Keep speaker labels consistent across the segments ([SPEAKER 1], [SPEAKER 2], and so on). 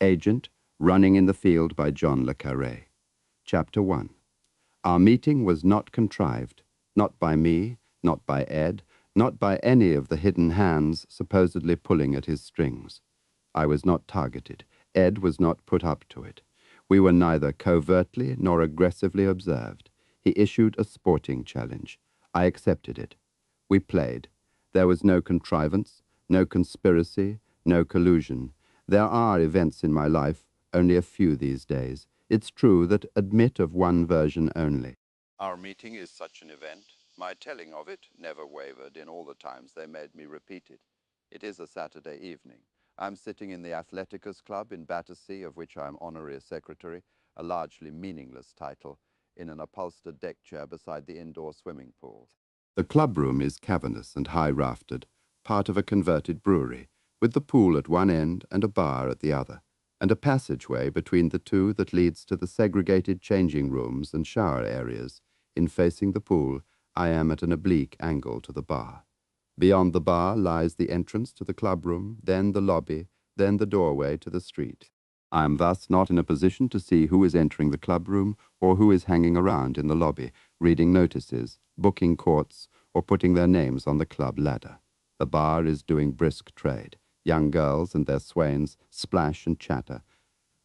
[SPEAKER 1] Agent, Running in the Field by John le Carré. Chapter 1. Our meeting was not contrived, not by me, not by Ed, not by any of the hidden hands supposedly pulling at his strings. I was not targeted. Ed was not put up to it. We were neither covertly nor aggressively observed. He issued a sporting challenge. I accepted it. We played. There was no contrivance, no conspiracy, no collusion. There are events in my life, only a few these days. It's true that admit of one version only.
[SPEAKER 2] Our meeting is such an event. My telling of it never wavered in all the times they made me repeat it. It is a Saturday evening. I'm sitting in the Athleticus Club in Battersea, of which I'm honorary secretary, a largely meaningless title, in an upholstered deck chair beside the indoor swimming pool.
[SPEAKER 1] The club room is cavernous and high-raftered, part of a converted brewery, with the pool at one end and a bar at the other, and a passageway between the two that leads to the segregated changing rooms and shower areas. In facing the pool, I am at an oblique angle to the bar. Beyond the bar lies the entrance to the club room, then the lobby, then the doorway to the street. I am thus not in a position to see who is entering the club room or who is hanging around in the lobby, reading notices, booking courts, or putting their names on the club ladder. The bar is doing brisk trade. Young girls and their swains splash and chatter.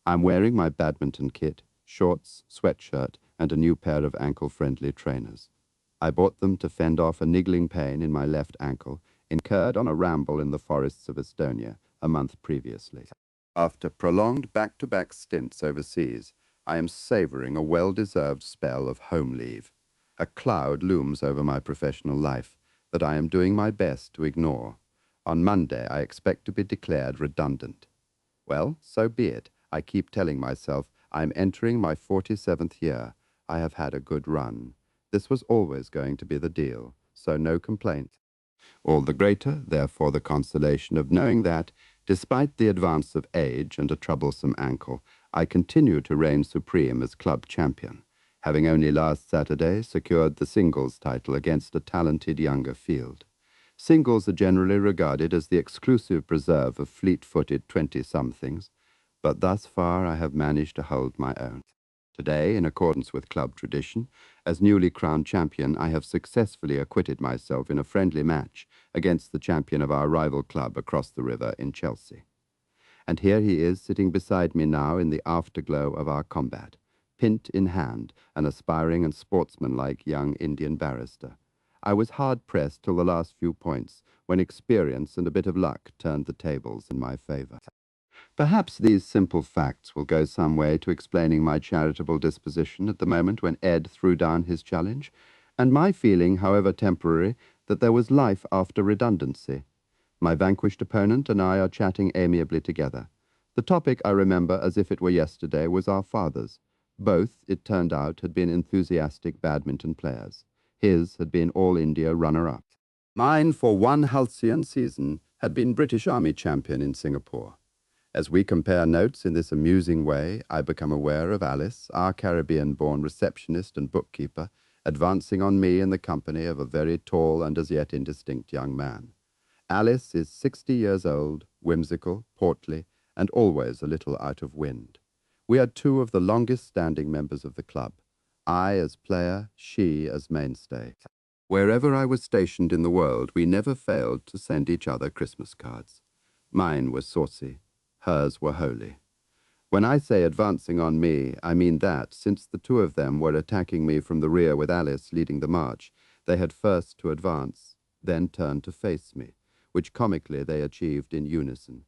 [SPEAKER 1] I'm wearing my badminton kit, shorts, sweatshirt, and a new pair of ankle-friendly trainers. I bought them to fend off a niggling pain in my left ankle, incurred on a ramble in the forests of Estonia a month previously. After prolonged back-to-back stints overseas, I am savoring a well-deserved spell of home leave. A cloud looms over my professional life that I am doing my best to ignore. On Monday, I expect to be declared redundant. Well, so be it. I keep telling myself I'm entering my 47th year. I have had a good run. This was always going to be the deal, so no complaint. All the greater, therefore, the consolation of knowing that, despite the advance of age and a troublesome ankle, I continue to reign supreme as club champion, having only last Saturday secured the singles title against a talented younger field. Singles are generally regarded as the exclusive preserve of fleet-footed 20-somethings, but thus far I have managed to hold my own. Today, in accordance with club tradition, as newly crowned champion, I have successfully acquitted myself in a friendly match against the champion of our rival club across the river in Chelsea. And here he is sitting beside me now in the afterglow of our combat, pint in hand, an aspiring and sportsmanlike young Indian barrister. I was hard-pressed till the last few points, when experience and a bit of luck turned the tables in my favor. Perhaps these simple facts will go some way to explaining my charitable disposition at the moment when Ed threw down his challenge, and my feeling, however temporary, that there was life after redundancy. My vanquished opponent and I are chatting amiably together. The topic, I remember as if it were yesterday, was our fathers. Both, it turned out, had been enthusiastic badminton players. His had been All-India runner-up. Mine, for one halcyon season, had been British Army champion in Singapore. As we compare notes in this amusing way, I become aware of Alice, our Caribbean-born receptionist and bookkeeper, advancing on me in the company of a very tall and as yet indistinct young man. Alice is 60 years old, whimsical, portly, and always a little out of wind. We are two of the longest-standing members of the club. I as player, she as mainstay. Wherever I was stationed in the world, we never failed to send each other Christmas cards. Mine were saucy, hers were holy. When I say advancing on me, I mean that, since the two of them were attacking me from the rear with Alice leading the march, they had first to advance, then turn to face me, which comically they achieved in unison.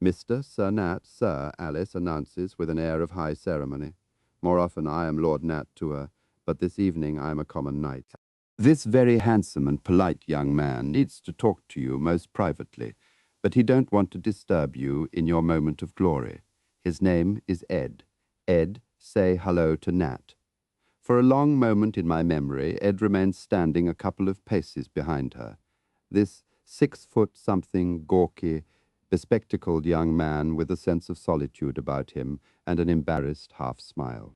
[SPEAKER 1] Mr. Sir Nat, Sir, Alice announces with an air of high ceremony. More often I am Lord Nat to her, but this evening I am a common knight. This very handsome and polite young man needs to talk to you most privately, but he don't want to disturb you in your moment of glory. His name is Ed. Ed, say hello to Nat. For a long moment in my memory, Ed remains standing a couple of paces behind her. This 6-foot-something, gawky, bespectacled young man with a sense of solitude about him and an embarrassed half-smile.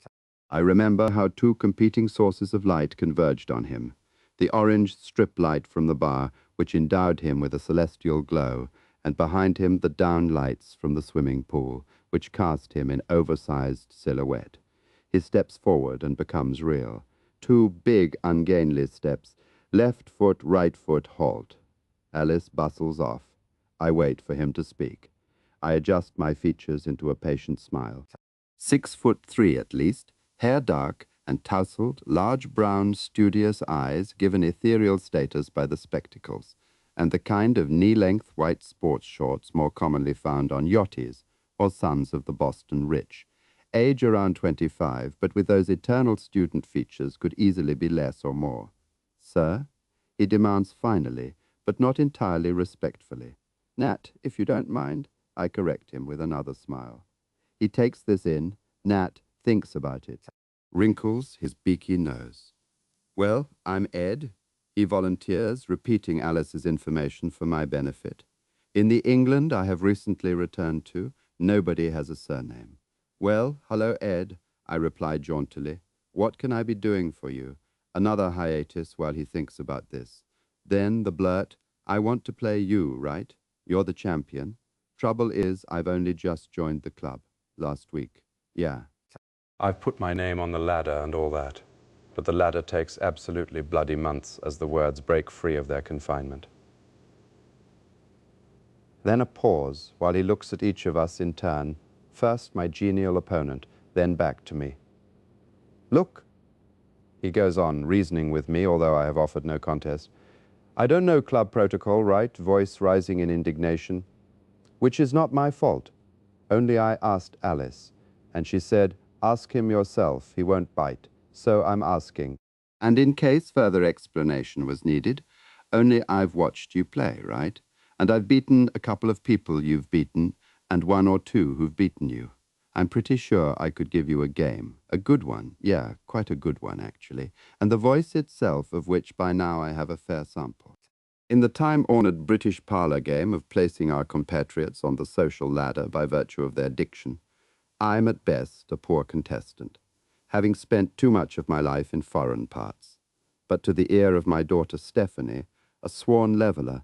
[SPEAKER 1] I remember how two competing sources of light converged on him. The orange strip light from the bar, which endowed him with a celestial glow, and behind him the down lights from the swimming pool, which cast him in oversized silhouette. He steps forward and becomes real. 2 big, ungainly steps. Left foot, right foot, halt. Alice bustles off. I wait for him to speak. I adjust my features into a patient smile. 6'3" at least, hair dark and tousled, large brown, studious eyes given ethereal status by the spectacles, and the kind of knee-length white sports shorts more commonly found on yachties or sons of the Boston rich. Age around 25, but with those eternal student features could easily be less or more. Sir? He demands finally, but not entirely respectfully. Nat, if you don't mind, I correct him with another smile. He takes this in. Nat thinks about it. Wrinkles his beaky nose. Well, I'm Ed. He volunteers, repeating Alice's information for my benefit. In the England I have recently returned to, nobody has a surname. Well, hello, Ed, I reply jauntily. What can I be doing for you? Another hiatus while he thinks about this. Then the blurt, I want to play you, right? You're the champion. Trouble is, I've only just joined the club. Last week. Yeah.
[SPEAKER 3] I've put my name on the ladder and all that, but the ladder takes absolutely bloody months as the words break free of their confinement. Then a pause while he looks at each of us in turn, first my genial opponent, then back to me. Look, he goes on, reasoning with me, although I have offered no contest. I don't know club protocol, right? Voice rising in indignation. Which is not my fault. Only I asked Alice, and she said, ask him yourself, he won't bite. So I'm asking. And in case further explanation was needed, only I've watched you play, right? And I've beaten a couple of people you've beaten, and 1 or 2 who've beaten you. I'm pretty sure I could give you a game. A good one, yeah, quite a good one, actually, and the voice itself of which by now I have a fair sample. In the time-honored British parlour game of placing our compatriots on the social ladder by virtue of their diction, I'm at best a poor contestant, having spent too much of my life in foreign parts. But to the ear of my daughter Stephanie, a sworn leveller,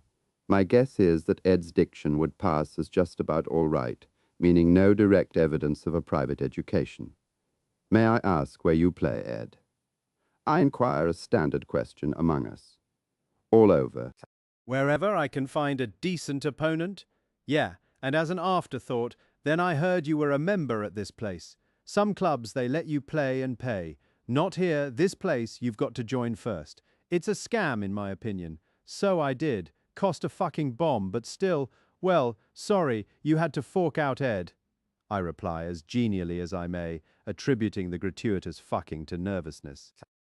[SPEAKER 3] my guess is that Ed's diction would pass as just about all right, meaning no direct evidence of a private education. May I ask where you play, Ed? I inquire a standard question among us. All over.
[SPEAKER 4] Wherever I can find a decent opponent? Yeah, and as an afterthought, then I heard you were a member at this place. Some clubs they let you play and pay. Not here, this place you've got to join first. It's a scam in my opinion. So I did. Cost a fucking bomb, but still, well, sorry, you had to fork out Ed. I reply as genially as I may, attributing the gratuitous fucking to nervousness.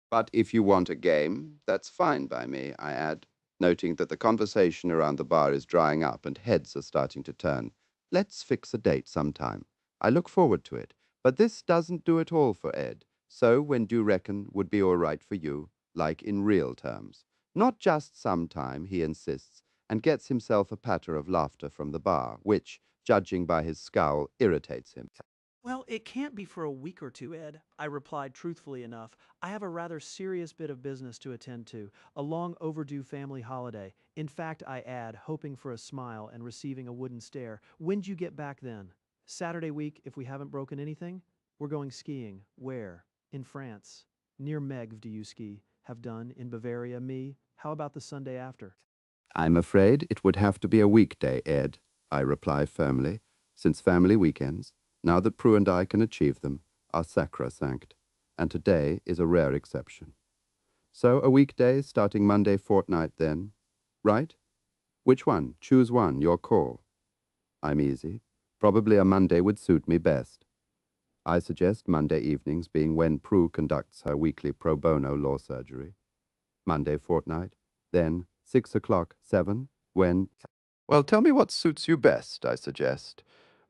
[SPEAKER 1] But if you want a game, that's fine by me, I add, noting that the conversation around the bar is drying up and heads are starting to turn. Let's fix a date sometime. I look forward to it, but this doesn't do it all for Ed. So when do you reckon would be all right for you, like in real terms? Not just sometime, he insists, and gets himself a patter of laughter from the bar, which, judging by his scowl, irritates him.
[SPEAKER 5] Well, it can't be for a week or two, Ed, I replied truthfully enough. I have a rather serious bit of business to attend to, a long overdue family holiday. In fact, I add, hoping for a smile and receiving a wooden stare. When'd you get back then? Saturday week, if we haven't broken anything? We're going skiing. Where? In France. Near Megv do you ski? Have done. In Bavaria, me? How about the Sunday after?
[SPEAKER 1] I'm afraid it would have to be a weekday, Ed, I reply firmly, since family weekends, now that Prue and I can achieve them, are sacrosanct, and today is a rare exception. So a weekday starting Monday fortnight then, right? Which one? Choose one, your call. I'm easy. Probably a Monday would suit me best. I suggest Monday evenings being when Prue conducts her weekly pro bono law surgery. Monday fortnight, then 6 o'clock, 7, when... Well, tell me what suits you best, I suggest.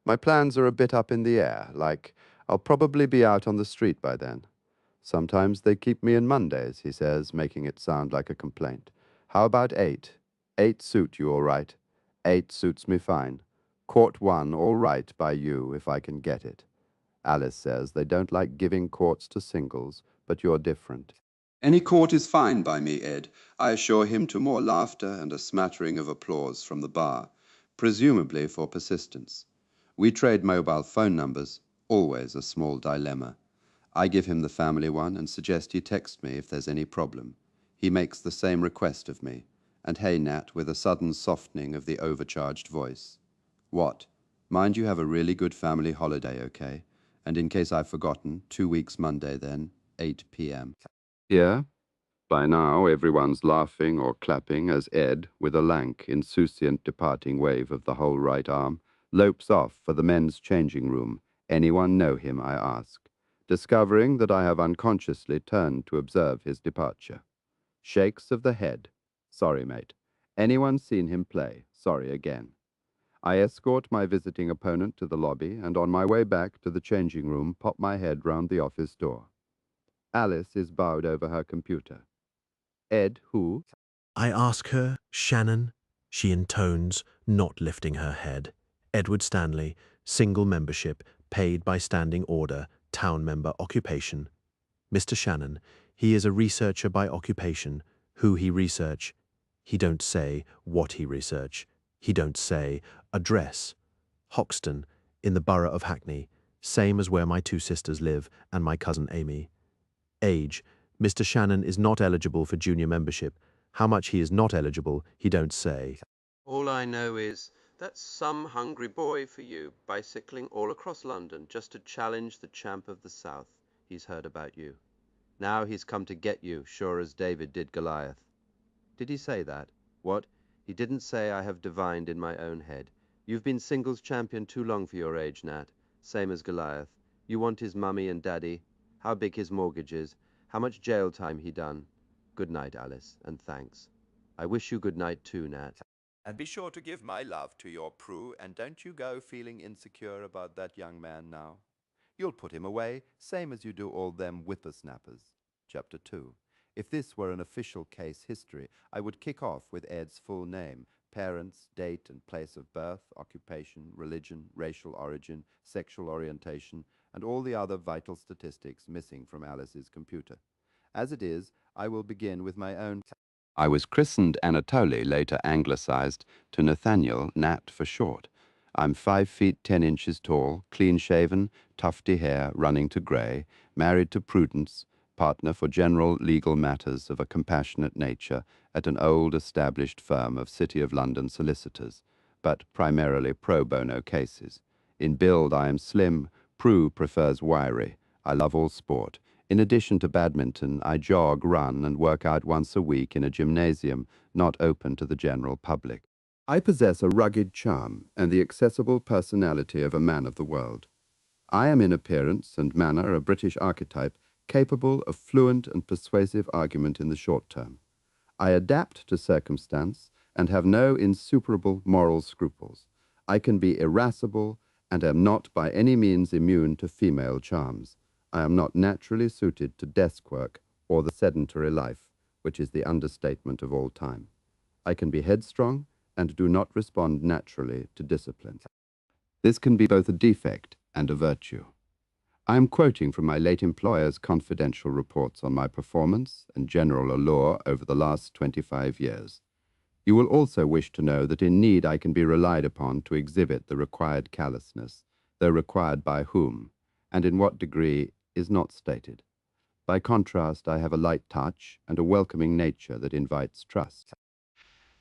[SPEAKER 1] My plans are a bit up in the air, like I'll probably be out on the street by then. Sometimes they keep me in Mondays, he says, making it sound like a complaint. How about 8? 8 suit you all right. 8 suits me fine. Court 1 all right by you if I can get it. Alice says they don't like giving courts to singles, but you're different. Any court is fine by me, Ed. I assure him, to more laughter and a smattering of applause from the bar, presumably for persistence.
[SPEAKER 3] We trade mobile phone numbers, always a small dilemma. I give him the family one and suggest he text me if there's any problem. He makes the same request of me, and hey Nat, with a sudden softening of the overcharged voice. What? Mind you have a really good family holiday, okay? And in case I've forgotten, 2 weeks Monday then, 8 p.m.
[SPEAKER 1] Here, by now everyone's laughing or clapping as Ed, with a lank, insouciant departing wave of the whole right arm, lopes off for the men's changing room. Anyone know him, I ask, discovering that I have unconsciously turned to observe his departure. Shakes of the head. Sorry, mate. Anyone seen him play? Sorry again. I escort my visiting opponent to the lobby, and on my way back to the changing room, pop my head round the office door. Alice is bowed over her computer. Ed, who?
[SPEAKER 6] I ask her, Shannon, she intones, not lifting her head. Edward Stanley, single membership, paid by standing order, town member occupation. Mr. Shannon, he is a researcher by occupation. Who he research? He don't say what he research. He don't say address. Hoxton, in the borough of Hackney, same as where my 2 sisters live and my cousin Amy. Age, Mr. Shannon is not eligible for junior membership. How much he is not eligible, he don't say.
[SPEAKER 3] All I know is that's some hungry boy for you, bicycling all across London just to challenge the champ of the South. He's heard about you. Now he's come to get you, sure as David did Goliath. Did he say that? What? He didn't say I have divined in my own head. You've been singles champion too long for your age, Nat. Same as Goliath. You want his mummy and daddy, how big his mortgage is, how much jail time he done. Good night, Alice, and thanks. I wish you good night too, Nat.
[SPEAKER 2] And be sure to give my love to your Prue, and don't you go feeling insecure about that young man now. You'll put him away, same as you do all them whippersnappers. Chapter 2. If this were an official case history, I would kick off with Ed's full name, parents, date and place of birth, occupation, religion, racial origin, sexual orientation, and all the other vital statistics missing from Alice's computer. As it is, I will begin with my own. I was christened Anatoly, later anglicized to Nathaniel, Nat for short. I'm 5 feet 10 inches tall, clean-shaven, tufty hair running to grey, married to Prudence, partner for general legal matters of a compassionate nature at an old established firm of City of London solicitors, but primarily pro bono cases. In build I am slim, Prue prefers wiry. I love all sport. In addition to badminton, I jog, run, and work out once a week in a gymnasium not open to the general public. I possess a rugged charm and the accessible personality of a man of the world. I am in appearance and manner a British archetype capable of fluent and persuasive argument in the short term. I adapt to circumstance and have no insuperable moral scruples. I can be irascible and am not by any means immune to female charms. I am not naturally suited to desk work or the sedentary life, which is the understatement of all time. I can be headstrong and do not respond naturally to discipline. This can be both a defect and a virtue. I am quoting from my late employer's confidential reports on my performance and general allure over the last 25 years. You will also wish to know that in need I can be relied upon to exhibit the required callousness, though required by whom, and in what degree is not stated. By contrast, I have a light touch and a welcoming nature that invites trust.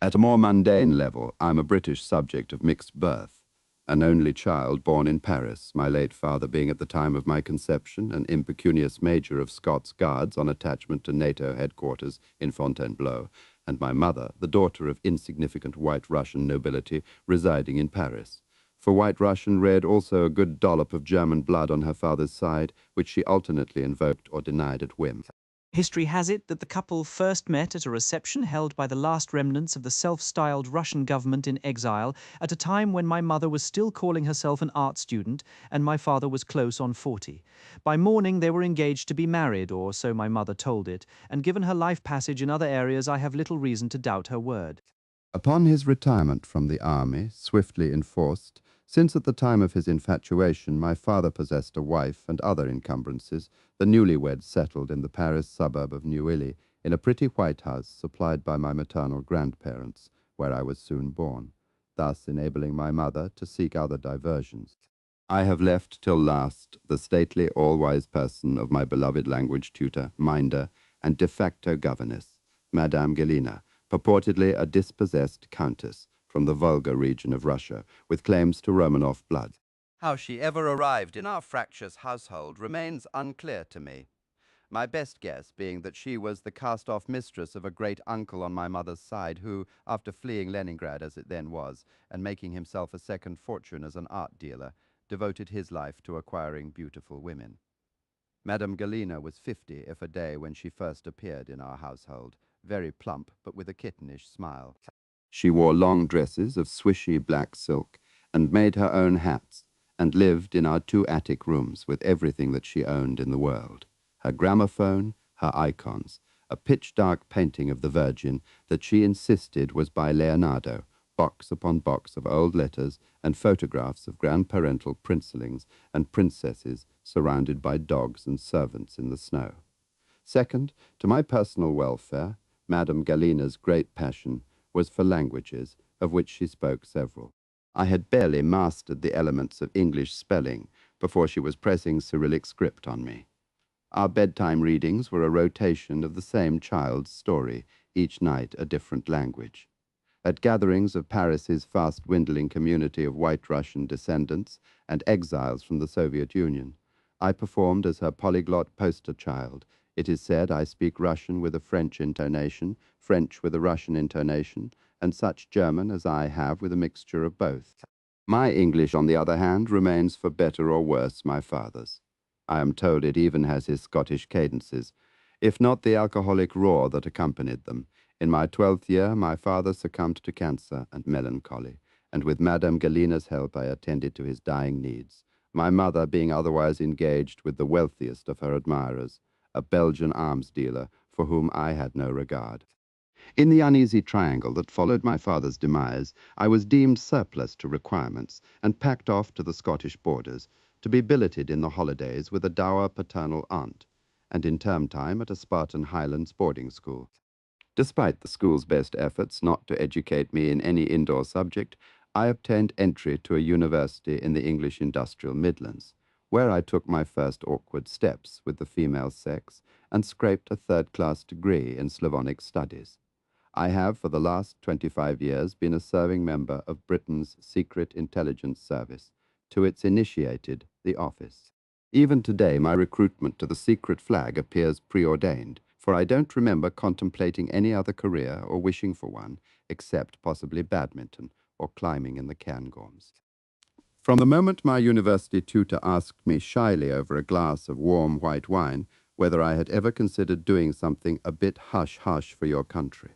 [SPEAKER 2] At a more mundane level, I am a British subject of mixed birth, an only child born in Paris, my late father being at the time of my conception an impecunious major of Scots Guards on attachment to NATO headquarters in Fontainebleau, and my mother, the daughter of insignificant White Russian nobility residing in Paris. For White Russian read also a good dollop of German blood on her father's side, which she alternately invoked or denied at whim.
[SPEAKER 7] History has it that the couple first met at a reception held by the last remnants of the self-styled Russian government in exile at a time when my mother was still calling herself an art student and my father was close on 40. By morning they were engaged to be married, or so my mother told it, and given her life passage in other areas I have little reason to doubt her word.
[SPEAKER 1] Upon his retirement from the army, swiftly enforced, since at the time of his infatuation my father possessed a wife and other encumbrances, the newlyweds settled in the Paris suburb of Neuilly in a pretty white house supplied by my maternal grandparents, where I was soon born, thus enabling my mother to seek other diversions. I have left till last the stately, all-wise person of my beloved language tutor, minder, and de facto governess, Madame Galina, purportedly a dispossessed countess from the vulgar region of Russia, with claims to Romanov blood. How she ever arrived in our fractious household remains unclear to me. My best guess being that she was the cast-off mistress of a great uncle on my mother's side who, after fleeing Leningrad as it then was, and making himself a second fortune as an art dealer, devoted his life to acquiring beautiful women. Madame Galina was 50 if a day when she first appeared in our household, very plump but with a kittenish smile. She wore long dresses of swishy black silk and made her own hats and lived in our 2 attic rooms with everything that she owned in the world. Her gramophone, her icons, a pitch-dark painting of the Virgin that she insisted was by Leonardo, box upon box of old letters and photographs of grandparental princelings and princesses surrounded by dogs and servants in the snow. Second, to my personal welfare, Madame Galina's great passion was for languages, of which she spoke several. I had barely mastered the elements of English spelling before she was pressing Cyrillic script on me. Our bedtime readings were a rotation of the same child's story, each night a different language. At gatherings of Paris's fast-dwindling community of White Russian descendants and exiles from the Soviet Union, I performed as her polyglot poster child. It is said I speak Russian with a French intonation, French with a Russian intonation, and such German as I have with a mixture of both. My English, on the other hand, remains for better or worse my father's. I am told it even has his Scottish cadences, if not the alcoholic roar that accompanied them. In my 12th year, my father succumbed to cancer and melancholy, and with Madame Galina's help I attended to his dying needs, my mother being otherwise engaged with the wealthiest of her admirers, a Belgian arms dealer for whom I had no regard. In the uneasy triangle that followed my father's demise, I was deemed surplus to requirements and packed off to the Scottish borders, to be billeted in the holidays with a dour paternal aunt, and in term time at a Spartan Highlands boarding school. Despite the school's best efforts not to educate me in any indoor subject, I obtained entry to a university in the English industrial Midlands, where I took my first awkward steps with the female sex and scraped a third-class degree in Slavonic studies. I have for the last 25 years been a serving member of Britain's Secret Intelligence Service, to its initiated, the Office. Even today my recruitment to the secret flag appears preordained, for I don't remember contemplating any other career or wishing for one, except possibly badminton or climbing in the Cairngorms. From the moment my university tutor asked me shyly over a glass of warm white wine whether I had ever considered doing something a bit hush-hush for your country,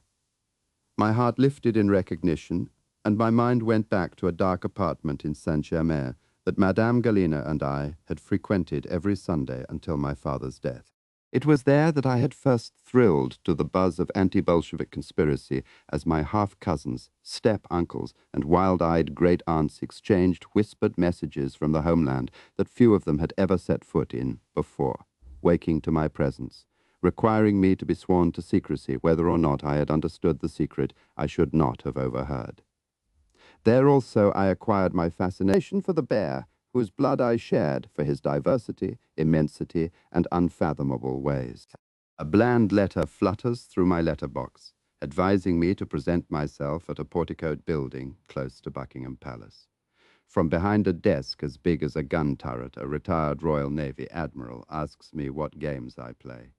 [SPEAKER 1] my heart lifted in recognition, and my mind went back to a dark apartment in Saint-Germain that Madame Galina and I had frequented every Sunday until my father's death. It was there that I had first thrilled to the buzz of anti-Bolshevik conspiracy as my half-cousins, step-uncles, and wild-eyed great-aunts exchanged whispered messages from the homeland that few of them had ever set foot in before, waking to my presence, requiring me to be sworn to secrecy whether or not I had understood the secret I should not have overheard. There also I acquired my fascination for the bear, whose blood I shared for his diversity, immensity, and unfathomable ways. A bland letter flutters through my letterbox, advising me to present myself at a porticoed building close to Buckingham Palace. From behind a desk as big as a gun turret, a retired Royal Navy admiral asks me what games I play.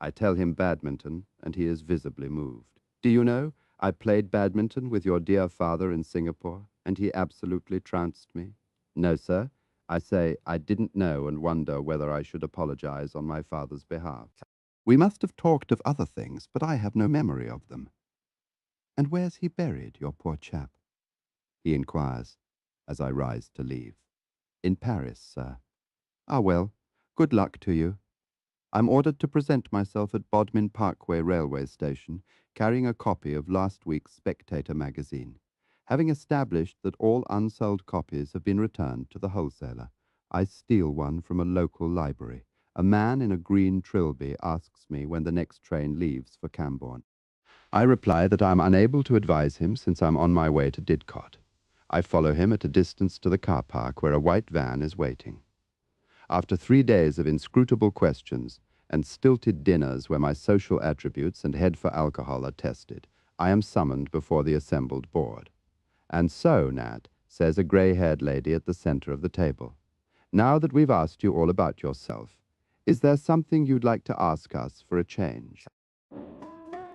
[SPEAKER 1] I tell him badminton, and he is visibly moved. Do you know, I played badminton with your dear father in Singapore, and he absolutely trounced me. No, sir, I say I didn't know and wonder whether I should apologize on my father's behalf. We must have talked of other things, but I have no memory of them. And where's he buried, your poor chap? He inquires, as I rise to leave. In Paris, sir. Ah, well, good luck to you. I'm ordered to present myself at Bodmin Parkway railway station, carrying a copy of last week's Spectator magazine. Having established that all unsold copies have been returned to the wholesaler, I steal one from a local library. A man in a green trilby asks me when the next train leaves for Cambourne. I reply that I am unable to advise him since I'm on my way to Didcot. I follow him at a distance to the car park where a white van is waiting. After 3 days of inscrutable questions and stilted dinners where my social attributes and head for alcohol are tested, I am summoned before the assembled board. "And so, Nat," says a grey-haired lady at the center of the table, "now that we've asked you all about yourself, is there something you'd like to ask us for a change?"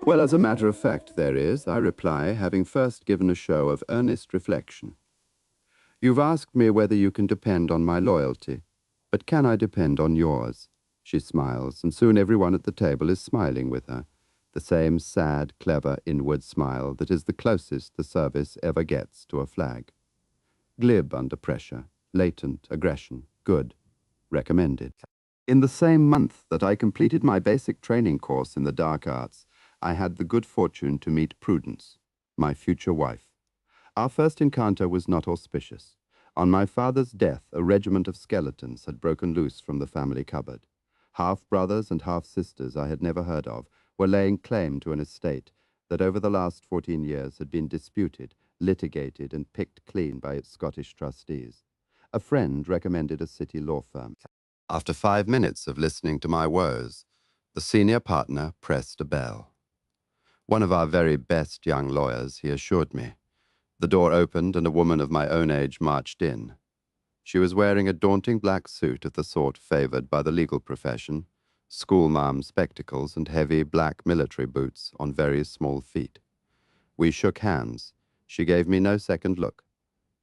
[SPEAKER 1] "Well, as a matter of fact, there is," I reply, having first given a show of earnest reflection. "You've asked me whether you can depend on my loyalty, but can I depend on yours?" She smiles, and soon everyone at the table is smiling with her, the same sad, clever, inward smile that is the closest the service ever gets to a flag. Glib under pressure, latent aggression, good, recommended. In the same month that I completed my basic training course in the dark arts, I had the good fortune to meet Prudence, my future wife. Our first encounter was not auspicious. On my father's death, a regiment of skeletons had broken loose from the family cupboard. Half-brothers and half-sisters I had never heard of were laying claim to an estate that over the last 14 years had been disputed, litigated, and picked clean by its Scottish trustees. A friend recommended a city law firm. After 5 minutes of listening to my woes, the senior partner pressed a bell. One of our very best young lawyers, he assured me. The door opened and a woman of my own age marched in. She was wearing a daunting black suit of the sort favored by the legal profession, schoolmarm spectacles and heavy black military boots on very small feet. We shook hands. She gave me no second look.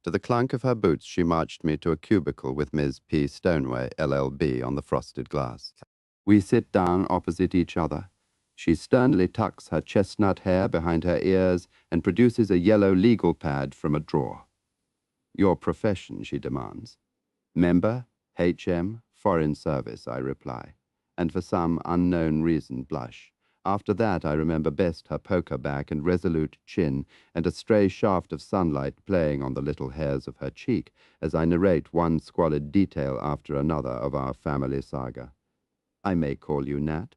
[SPEAKER 1] To the clunk of her boots she marched me to a cubicle with Ms. P. Stoneway, LLB, on the frosted glass. We sit down opposite each other. She sternly tucks her chestnut hair behind her ears and produces a yellow legal pad from a drawer. "Your profession," she demands. "Member, HM, Foreign Service," I reply, and for some unknown reason blush. After that I remember best her poker back and resolute chin and a stray shaft of sunlight playing on the little hairs of her cheek as I narrate one squalid detail after another of our family saga. "I may call you Nat?"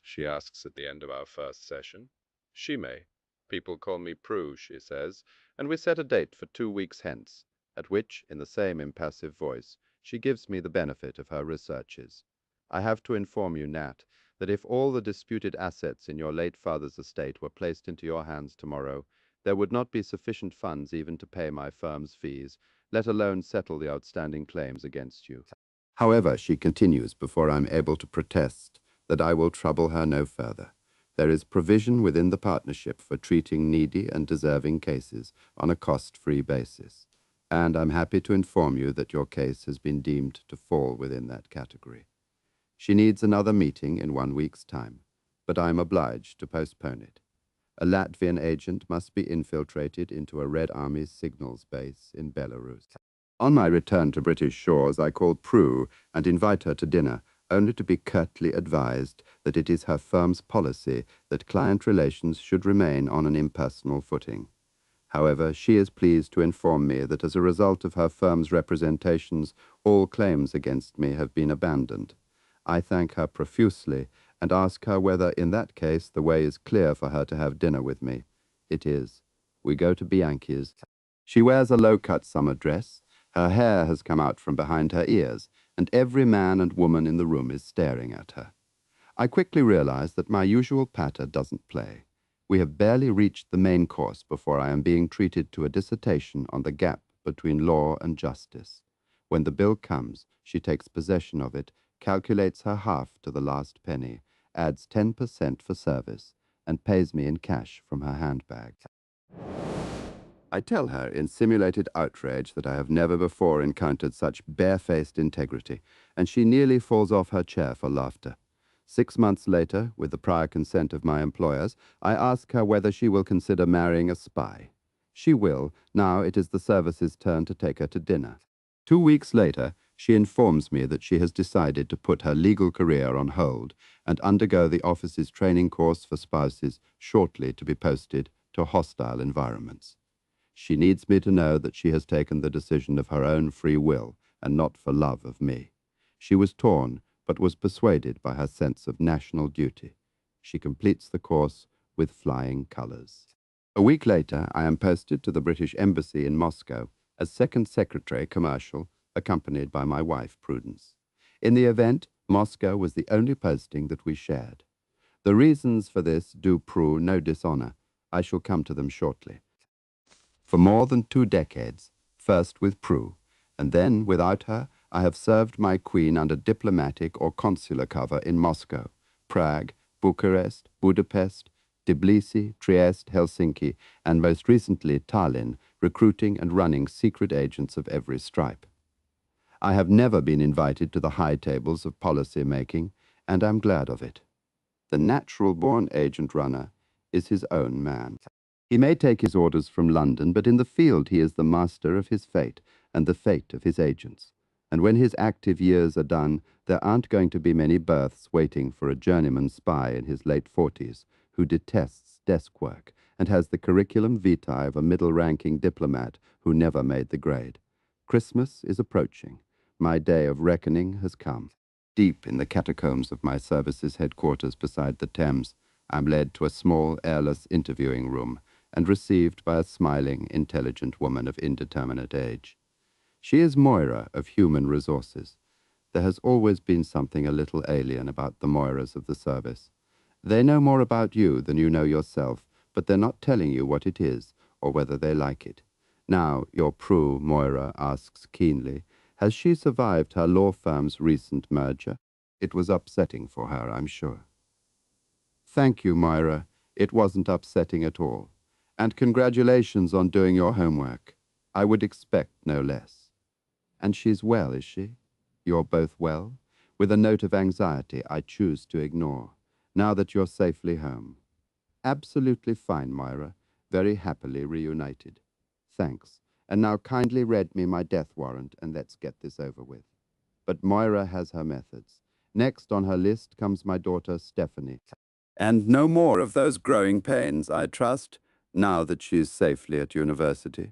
[SPEAKER 1] she asks at the end of our first session. "She may. People call me Prue," she says, and we set a date for 2 weeks hence, at which, in the same impassive voice, she gives me the benefit of her researches. "I have to inform you, Nat, that if all the disputed assets in your late father's estate were placed into your hands tomorrow, there would not be sufficient funds even to pay my firm's fees, let alone settle the outstanding claims against you. However," she continues before I'm able to protest, "that I will trouble her no further. There is provision within the partnership for treating needy and deserving cases on a cost-free basis, and I'm happy to inform you that your case has been deemed to fall within that category. She needs another meeting in 1 week's time, but I'm obliged to postpone it. A Latvian agent must be infiltrated into a Red Army's signals base in Belarus. On my return to British shores, I call Prue and invite her to dinner, only to be curtly advised that it is her firm's policy that client relations should remain on an impersonal footing. However, she is pleased to inform me that as a result of her firm's representations, all claims against me have been abandoned. I thank her profusely and ask her whether, in that case, the way is clear for her to have dinner with me. It is. We go to Bianchi's. She wears a low-cut summer dress. Her hair has come out from behind her ears, and every man and woman in the room is staring at her. I quickly realize that my usual patter doesn't play. We have barely reached the main course before I am being treated to a dissertation on the gap between law and justice. When the bill comes, she takes possession of it, calculates her half to the last penny, adds 10% for service, and pays me in cash from her handbag. I tell her in simulated outrage that I have never before encountered such barefaced integrity, and she nearly falls off her chair for laughter. 6 months later, with the prior consent of my employers, I ask her whether she will consider marrying a spy. She will. Now it is the service's turn to take her to dinner. 2 weeks later, she informs me that she has decided to put her legal career on hold and undergo the office's training course for spouses shortly to be posted to hostile environments. She needs me to know that she has taken the decision of her own free will and not for love of me. She was torn, but was persuaded by her sense of national duty. She completes the course with flying colors. A week later, I am posted to the British Embassy in Moscow as Second Secretary Commercial, accompanied by my wife, Prudence. In the event, Moscow was the only posting that we shared. The reasons for this do prove no dishonor. I shall come to them shortly. For more than 2 decades, first with Prue, and then, without her, I have served my queen under diplomatic or consular cover in Moscow, Prague, Bucharest, Budapest, Tbilisi, Trieste, Helsinki, and most recently Tallinn, recruiting and running secret agents of every stripe. I have never been invited to the high tables of policy making, and I'm glad of it. The natural-born agent runner is his own man. He may take his orders from London, but in the field he is the master of his fate and the fate of his agents. And when his active years are done, there aren't going to be many berths waiting for a journeyman spy in his late 40s who detests desk work and has the curriculum vitae of a middle-ranking diplomat who never made the grade. Christmas is approaching. My day of reckoning has come. Deep in the catacombs of my service's headquarters beside the Thames, I'm led to a small, airless interviewing room and received by a smiling, intelligent woman of indeterminate age. She is Moira of Human Resources. There has always been something a little alien about the Moiras of the service. They know more about you than you know yourself, but they're not telling you what it is or whether they like it. Now, your Prue, Moira asks keenly, has she survived her law firm's recent merger? It was upsetting for her, I'm sure. Thank you, Moira. It wasn't upsetting at all. And congratulations on doing your homework. I would expect no less. And she's well, is she? You're both well? With a note of anxiety I choose to ignore, now that you're safely home. Absolutely fine, Moira. Very happily reunited. Thanks. And now kindly read me my death warrant and let's get this over with. But Moira has her methods. Next on her list comes my daughter Stephanie. And no more of those growing pains, I trust, now that she's safely at university.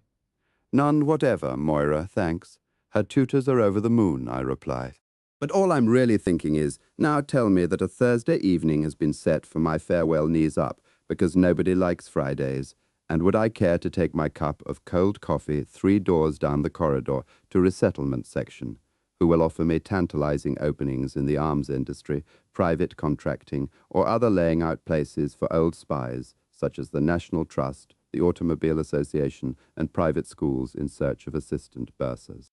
[SPEAKER 1] None whatever, Moira, thanks. Her tutors are over the moon, I reply. But all I'm really thinking is, now tell me that a Thursday evening has been set for my farewell knees up, because nobody likes Fridays, and would I care to take my cup of cold coffee 3 doors down the corridor to resettlement section, who will offer me tantalizing openings in the arms industry, private contracting, or other laying out places for old spies, such as the National Trust, the Automobile Association, and private schools in search of assistant bursars.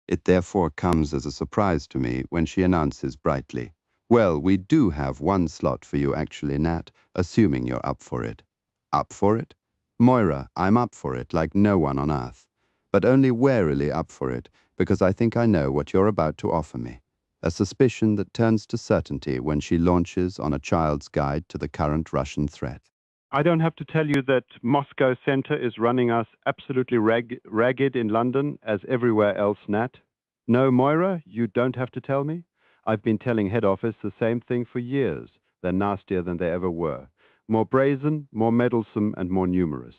[SPEAKER 1] It therefore comes as a surprise to me when she announces brightly, well, we do have 1 slot for you actually, Nat, assuming you're up for it. Up for it? Moira, I'm up for it like no one on earth, but only warily up for it, because I think I know what you're about to offer me. A suspicion that turns to certainty when she launches on a child's guide to the current Russian threat.
[SPEAKER 8] I don't have to tell you that Moscow Center is running us absolutely ragged in London as everywhere else, Nat. No, Moira, you don't have to tell me. I've been telling head office the same thing for years. They're nastier than they ever were. More brazen, more meddlesome, and more numerous.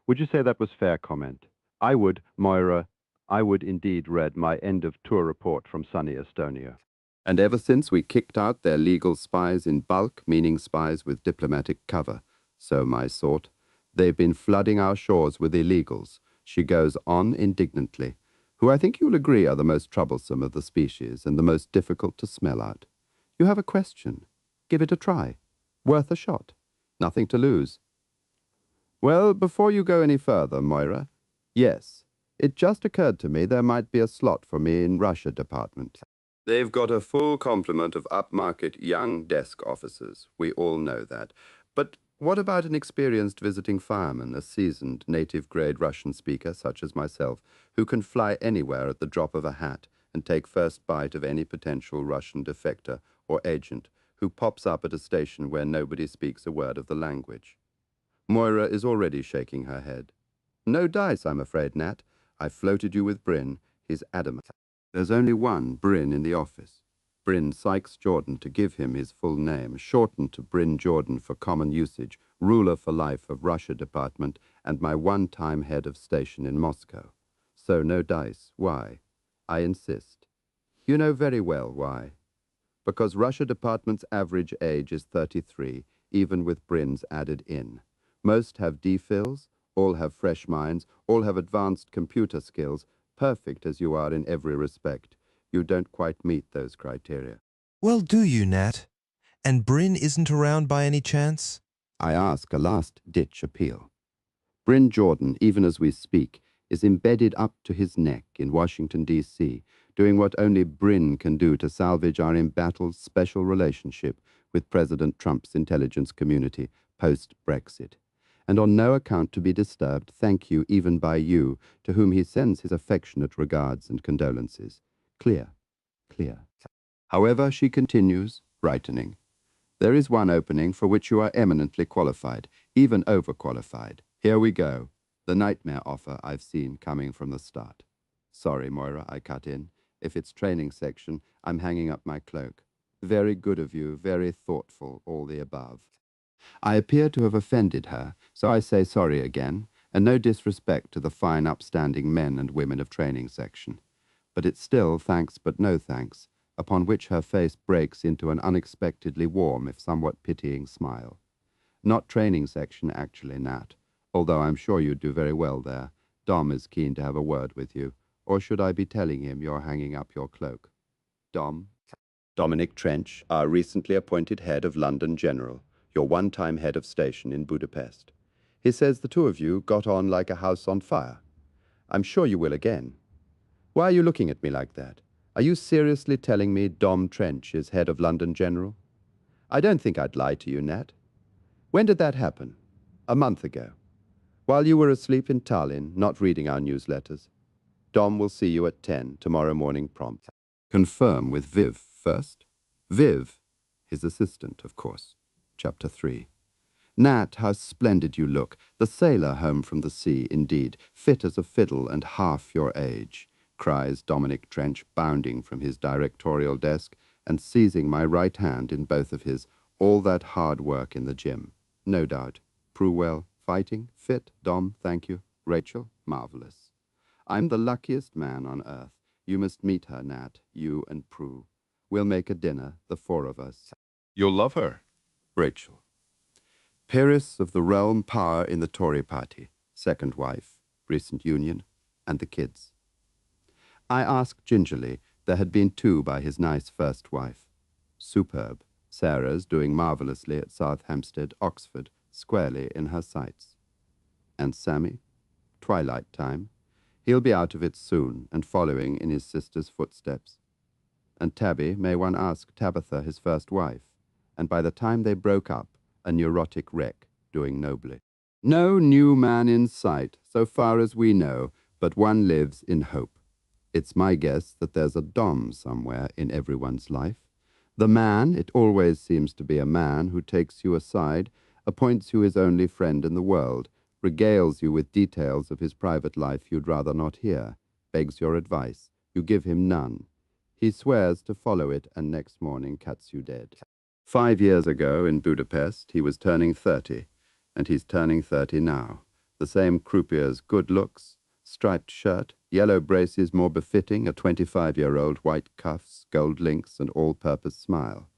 [SPEAKER 8] Would you say that was fair comment? I would, Moira, I would indeed read my end of tour report from sunny Estonia.
[SPEAKER 1] And ever since we kicked out their legal spies in bulk, meaning spies with diplomatic cover, so my sort, they've been flooding our shores with illegals, she goes on indignantly, who I think you'll agree are the most troublesome of the species and the most difficult to smell out. You have a question. Give it a try. Worth a shot. Nothing to lose. Well, before you go any further, Moira, yes, it just occurred to me there might be a slot for me in Russia department. They've got a full complement of upmarket young desk officers. We all know that. But what about an experienced visiting fireman, a seasoned, native-grade Russian speaker such as myself, who can fly anywhere at the drop of a hat and take first bite of any potential Russian defector or agent who pops up at a station where nobody speaks a word of the language? Moira is already shaking her head. No dice, I'm afraid, Nat. I floated you with Bryn. He's adamant. There's only one Bryn in the office. Bryn Sykes Jordan, to give him his full name, shortened to Bryn Jordan for common usage, ruler for life of Russia Department, and my one-time head of station in Moscow. So no dice. Why? I insist. You know very well why. Because Russia Department's average age is 33, even with Bryn's added in. Most have DPhils All have fresh minds, all have advanced computer skills, perfect as you are in every respect. You don't quite meet those criteria.
[SPEAKER 9] Well, do you, Nat? And Bryn isn't around by any chance?
[SPEAKER 1] I ask a last-ditch appeal. Bryn Jordan, even as we speak, is embedded up to his neck in Washington, D.C., doing what only Bryn can do to salvage our embattled special relationship with President Trump's intelligence community post-Brexit, and on no account to be disturbed, thank you even by you, to whom he sends his affectionate regards and condolences. Clear, clear. However, she continues, brightening. There is one opening for which you are eminently qualified, even overqualified. Here we go. The nightmare offer I've seen coming from the start. Sorry, Moira, I cut in. If it's training section, I'm hanging up my cloak. Very good of you, very thoughtful, all the above. I appear to have offended her, so I say sorry again, and no disrespect to the fine upstanding men and women of training section. But it's still thanks but no thanks, upon which her face breaks into an unexpectedly warm, if somewhat pitying smile. Not training section, actually, Nat, although I'm sure you'd do very well there. Dom is keen to have a word with you, or should I be telling him you're hanging up your cloak? Dom? Dominic Trench, our recently appointed head of London General, your one-time head of station in Budapest. He says the two of you got on like a house on fire. I'm sure you will again. Why are you looking at me like that? Are you seriously telling me Dom Trench is head of London General? I don't think I'd lie to you, Nat. When did that happen? A month ago. While you were asleep in Tallinn, not reading our newsletters. Dom will see you at 10 tomorrow morning prompt. Confirm with Viv first. Viv, his assistant, of course. Chapter 3. Nat, how splendid you look. The sailor home from the sea, indeed, fit as a fiddle and half your age, cries Dominic Trench, bounding from his directorial desk and seizing my right hand in both of his. All that hard work in the gym. No doubt. Prue well. Fighting? Fit? Dom, thank you. Rachel? Marvelous. I'm the luckiest man on earth. You must meet her, Nat, you and Prue. We'll make a dinner, the four of us.
[SPEAKER 10] You'll love her.
[SPEAKER 1] Rachel. Peeress of the realm, power in the Tory party. Second wife, recent union, and the kids. I asked gingerly. There had been two by his nice first wife. Superb. Sarah's doing marvellously at South Hampstead, Oxford, squarely in her sights. And Sammy? Twilight time. He'll be out of it soon and following in his sister's footsteps. And Tabby, may one ask Tabitha, his first wife, and by the time they broke up, a neurotic wreck, doing nobly. No new man in sight, so far as we know, but one lives in hope. It's my guess that there's a Dom somewhere in everyone's life. The man, it always seems to be a man, who takes you aside, appoints you his only friend in the world, regales you with details of his private life you'd rather not hear, begs your advice. You give him none. He swears to follow it and next morning cuts you dead. 5 years ago in Budapest, he was turning 30, and he's turning 30 now. The same croupier's good looks, striped shirt, yellow braces more befitting a 25-year-old, white cuffs, gold links, and all-purpose smile.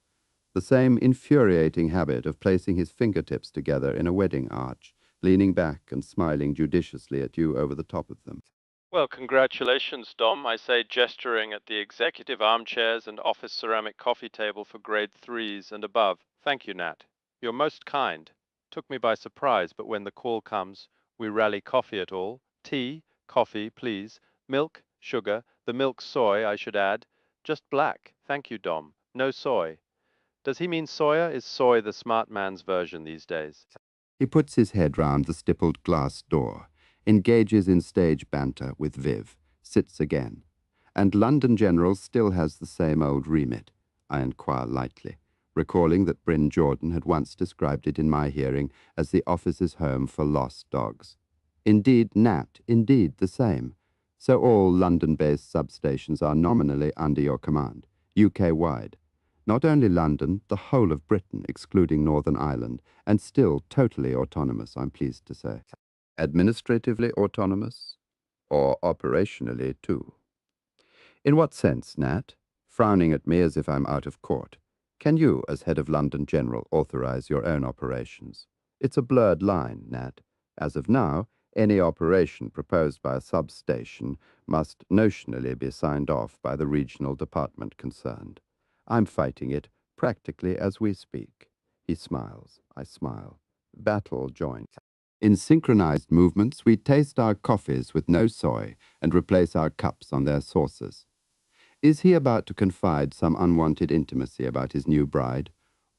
[SPEAKER 1] The same infuriating habit of placing his fingertips together in a wedding arch, leaning back and smiling judiciously at you over the top of them.
[SPEAKER 11] Well, congratulations, Dom, I say, gesturing at the executive armchairs and office ceramic coffee table for grade 3s and above. Thank you, Nat. You're most kind. Took me by surprise, but when the call comes, we rally coffee at all. Tea, coffee, please. Milk, sugar, the milk soy, I should add. Just black. Thank you, Dom. No soy. Does he mean soya? Is soy the smart man's version these days?
[SPEAKER 1] He puts his head round the stippled glass door, engages in stage banter with Viv, sits again. And London General still has the same old remit, I inquire lightly, recalling that Bryn Jordan had once described it in my hearing as the officer's home for lost dogs. Indeed, Nat, indeed the same. So all London-based substations are nominally under your command, UK-wide. Not only London, the whole of Britain, excluding Northern Ireland, and still totally autonomous, I'm pleased to say. Administratively autonomous, or operationally too. In what sense, Nat? Frowning at me as if I'm out of court. Can you, as head of London General, authorize your own operations? It's a blurred line, Nat. As of now, Any operation proposed by a substation must notionally be signed off by the regional department concerned. I'm fighting it practically as we speak. He smiles. I smile. Battle joint. In synchronized movements, we taste our coffees with no soy and replace our cups on their saucers. Is he about to confide some unwanted intimacy about his new bride?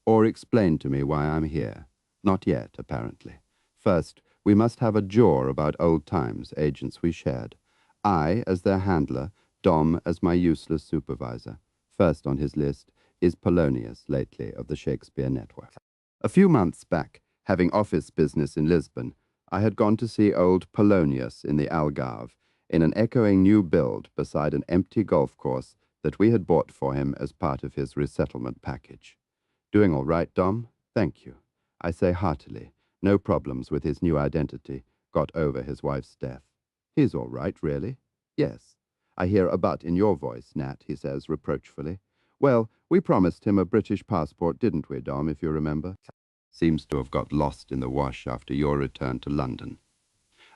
[SPEAKER 1] Or explain to me why I'm here? Not yet, apparently. First, we must have a jaw about old times, agents we shared. I as their handler, Dom as my useless supervisor. First on his list is Polonius, lately of the Shakespeare Network. A few months back, having office business in Lisbon, I had gone to see old Polonius in the Algarve, in an echoing new build beside an empty golf course that we had bought for him as part of his resettlement package. Doing all right, Dom? Thank you. I say heartily. No problems with his new identity. Got over his wife's death. He's all right, really. Yes. I hear a but in your voice, Nat, he says reproachfully. Well, we promised him a British passport, didn't we, Dom, if you remember? Seems to have got lost in the wash after your return to London.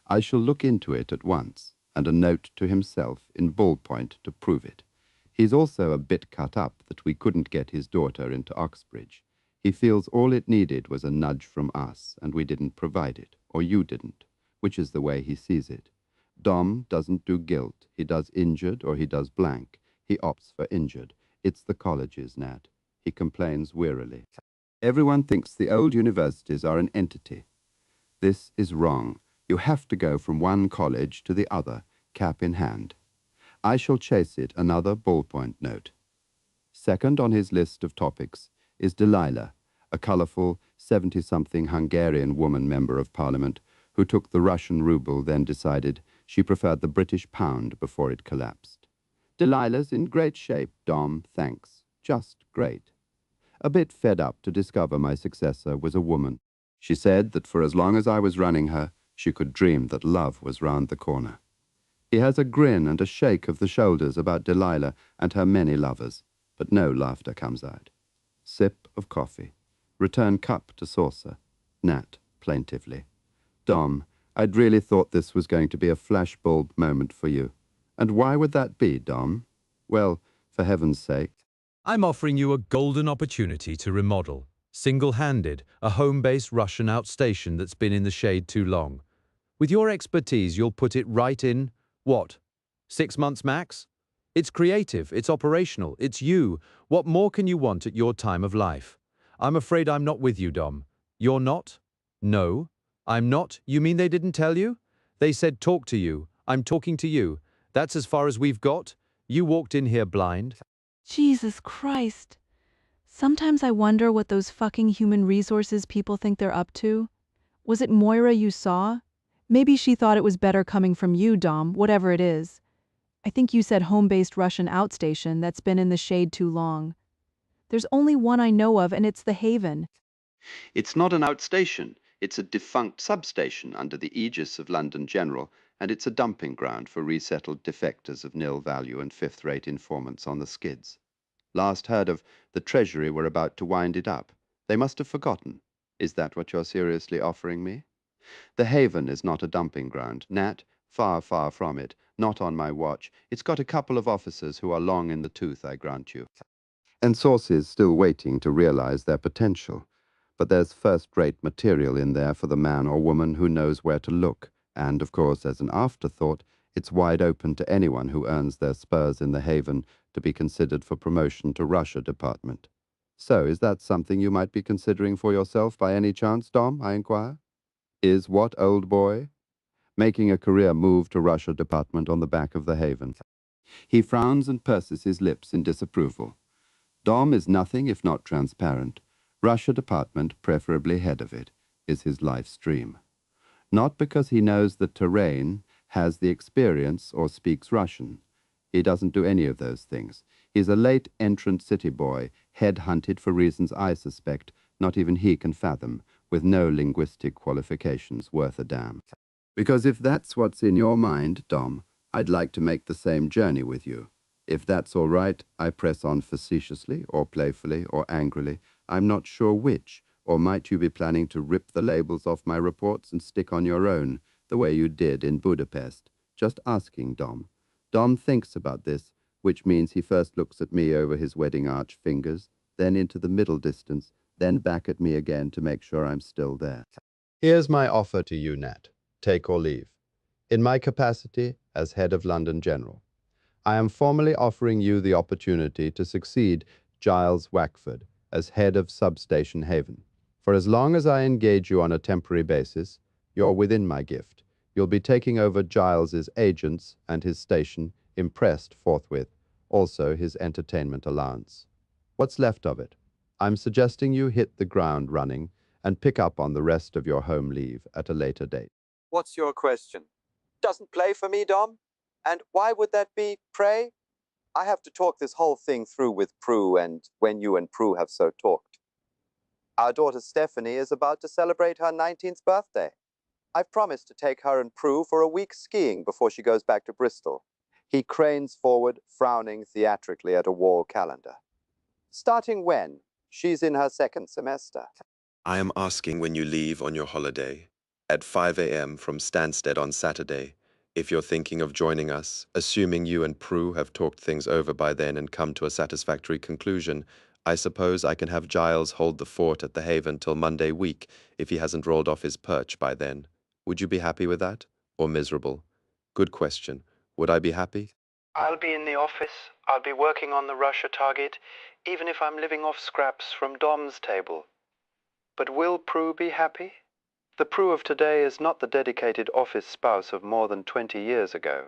[SPEAKER 1] I shall look into it at once, and a note to himself in ballpoint to prove it. He's also a bit cut up that we couldn't get his daughter into Oxbridge. He feels all it needed was a nudge from us, and we didn't provide it, or you didn't, which is the way he sees it. Dom doesn't do guilt. He does injured or he does blank. He opts for injured. It's the colleges, Nat. He complains wearily. Everyone thinks the old universities are an entity. This is wrong. You have to go from one college to the other, cap in hand. I shall chase it another ballpoint note. Second on his list of topics is Delilah, a colourful 70-something Hungarian woman member of Parliament who took the Russian ruble, then decided she preferred the British pound before it collapsed. Delilah's in great shape, Dom, thanks. Just great. A bit fed up to discover my successor was a woman. She said that for as long as I was running her, she could dream that love was round the corner. He has a grin and a shake of the shoulders about Delilah and her many lovers, but no laughter comes out. Sip of coffee. Return cup to saucer. Nat, plaintively. Dom, I'd really thought this was going to be a flashbulb moment for you. And why would that be, Dom? Well, for heaven's sake.
[SPEAKER 10] I'm offering you a golden opportunity to remodel, single-handed, a home-based Russian outstation that's been in the shade too long. With your expertise, you'll put it right in, what, 6 months max? It's creative, it's operational, it's you. What more can you want at your time of life? I'm afraid I'm not with you, Dom. You're not? No. I'm not? You mean they didn't tell you? They said talk to you. I'm talking to you. That's as far as we've got? You walked in here blind?
[SPEAKER 12] Jesus Christ. Sometimes I wonder what those fucking human resources people think they're up to. Was it Moira you saw? Maybe she thought it was better coming from you, Dom, whatever it is. I think you said home-based Russian outstation that's been in the shade too long. There's only one I know of, and it's the Haven.
[SPEAKER 1] It's not an outstation. It's a defunct substation under the aegis of London General, and it's a dumping ground for resettled defectors of nil value and fifth-rate informants on the skids. Last heard of, the Treasury were about to wind it up. They must have forgotten. Is that what you're seriously offering me? The Haven is not a dumping ground. Nat, far, far from it. Not on my watch. It's got a couple of officers who are long in the tooth, I grant you. And sources still waiting to realize their potential. But there's first-rate material in there for the man or woman who knows where to look. And, of course, as an afterthought, it's wide open to anyone who earns their spurs in the Haven to be considered for promotion to Russia Department. So, is that something you might be considering for yourself by any chance, Dom, I inquire? Is what, old boy? Making a career move to Russia Department on the back of the Haven. He frowns and purses his lips in disapproval. Dom is nothing if not transparent. Russia Department, preferably head of it, is his life stream. Not because he knows the terrain, has the experience, or speaks Russian. He doesn't do any of those things. He's a late entrant city boy, head-hunted for reasons I suspect not even he can fathom, with no linguistic qualifications worth a damn. Because if that's what's in your mind, Dom, I'd like to make the same journey with you. If that's all right, I press on facetiously, or playfully, or angrily. I'm not sure which, or might you be planning to rip the labels off my reports and stick on your own, the way you did in Budapest, just asking Dom. Dom thinks about this, which means he first looks at me over his wedding arch fingers, then into the middle distance, then back at me again to make sure I'm still there. Here's my offer to you, Nat. Take or leave. In my capacity as head of London General, I am formally offering you the opportunity to succeed Giles Wackford as head of Substation Haven. For as long as I engage you on a temporary basis, you're within my gift. You'll be taking over Giles's agents and his station, impressed forthwith, also his entertainment allowance. What's left of it? I'm suggesting you hit the ground running and pick up on the rest of your home leave at a later date.
[SPEAKER 2] What's your question? Doesn't play for me, Dom? And why would that be, pray? I have to talk this whole thing through with Prue, and when you and Prue have so talked. Our daughter Stephanie is about to celebrate her 19th birthday. I've promised to take her and Prue for a week skiing before she goes back to Bristol. He cranes forward, frowning theatrically at a wall calendar. Starting when? She's in her second semester.
[SPEAKER 13] I am asking when you leave on your holiday, at 5 a.m. from Stansted on Saturday. If you're thinking of joining us, assuming you and Prue have talked things over by then and come to a satisfactory conclusion, I suppose I can have Giles hold the fort at the Haven till Monday week if he hasn't rolled off his perch by then. Would you be happy with that? Or miserable? Good question. Would I be happy?
[SPEAKER 5] I'll be in the office. I'll be working on the Russia target, even if I'm living off scraps from Dom's table. But will Prue be happy? The Prue of today is not the dedicated office spouse of more than 20 years ago.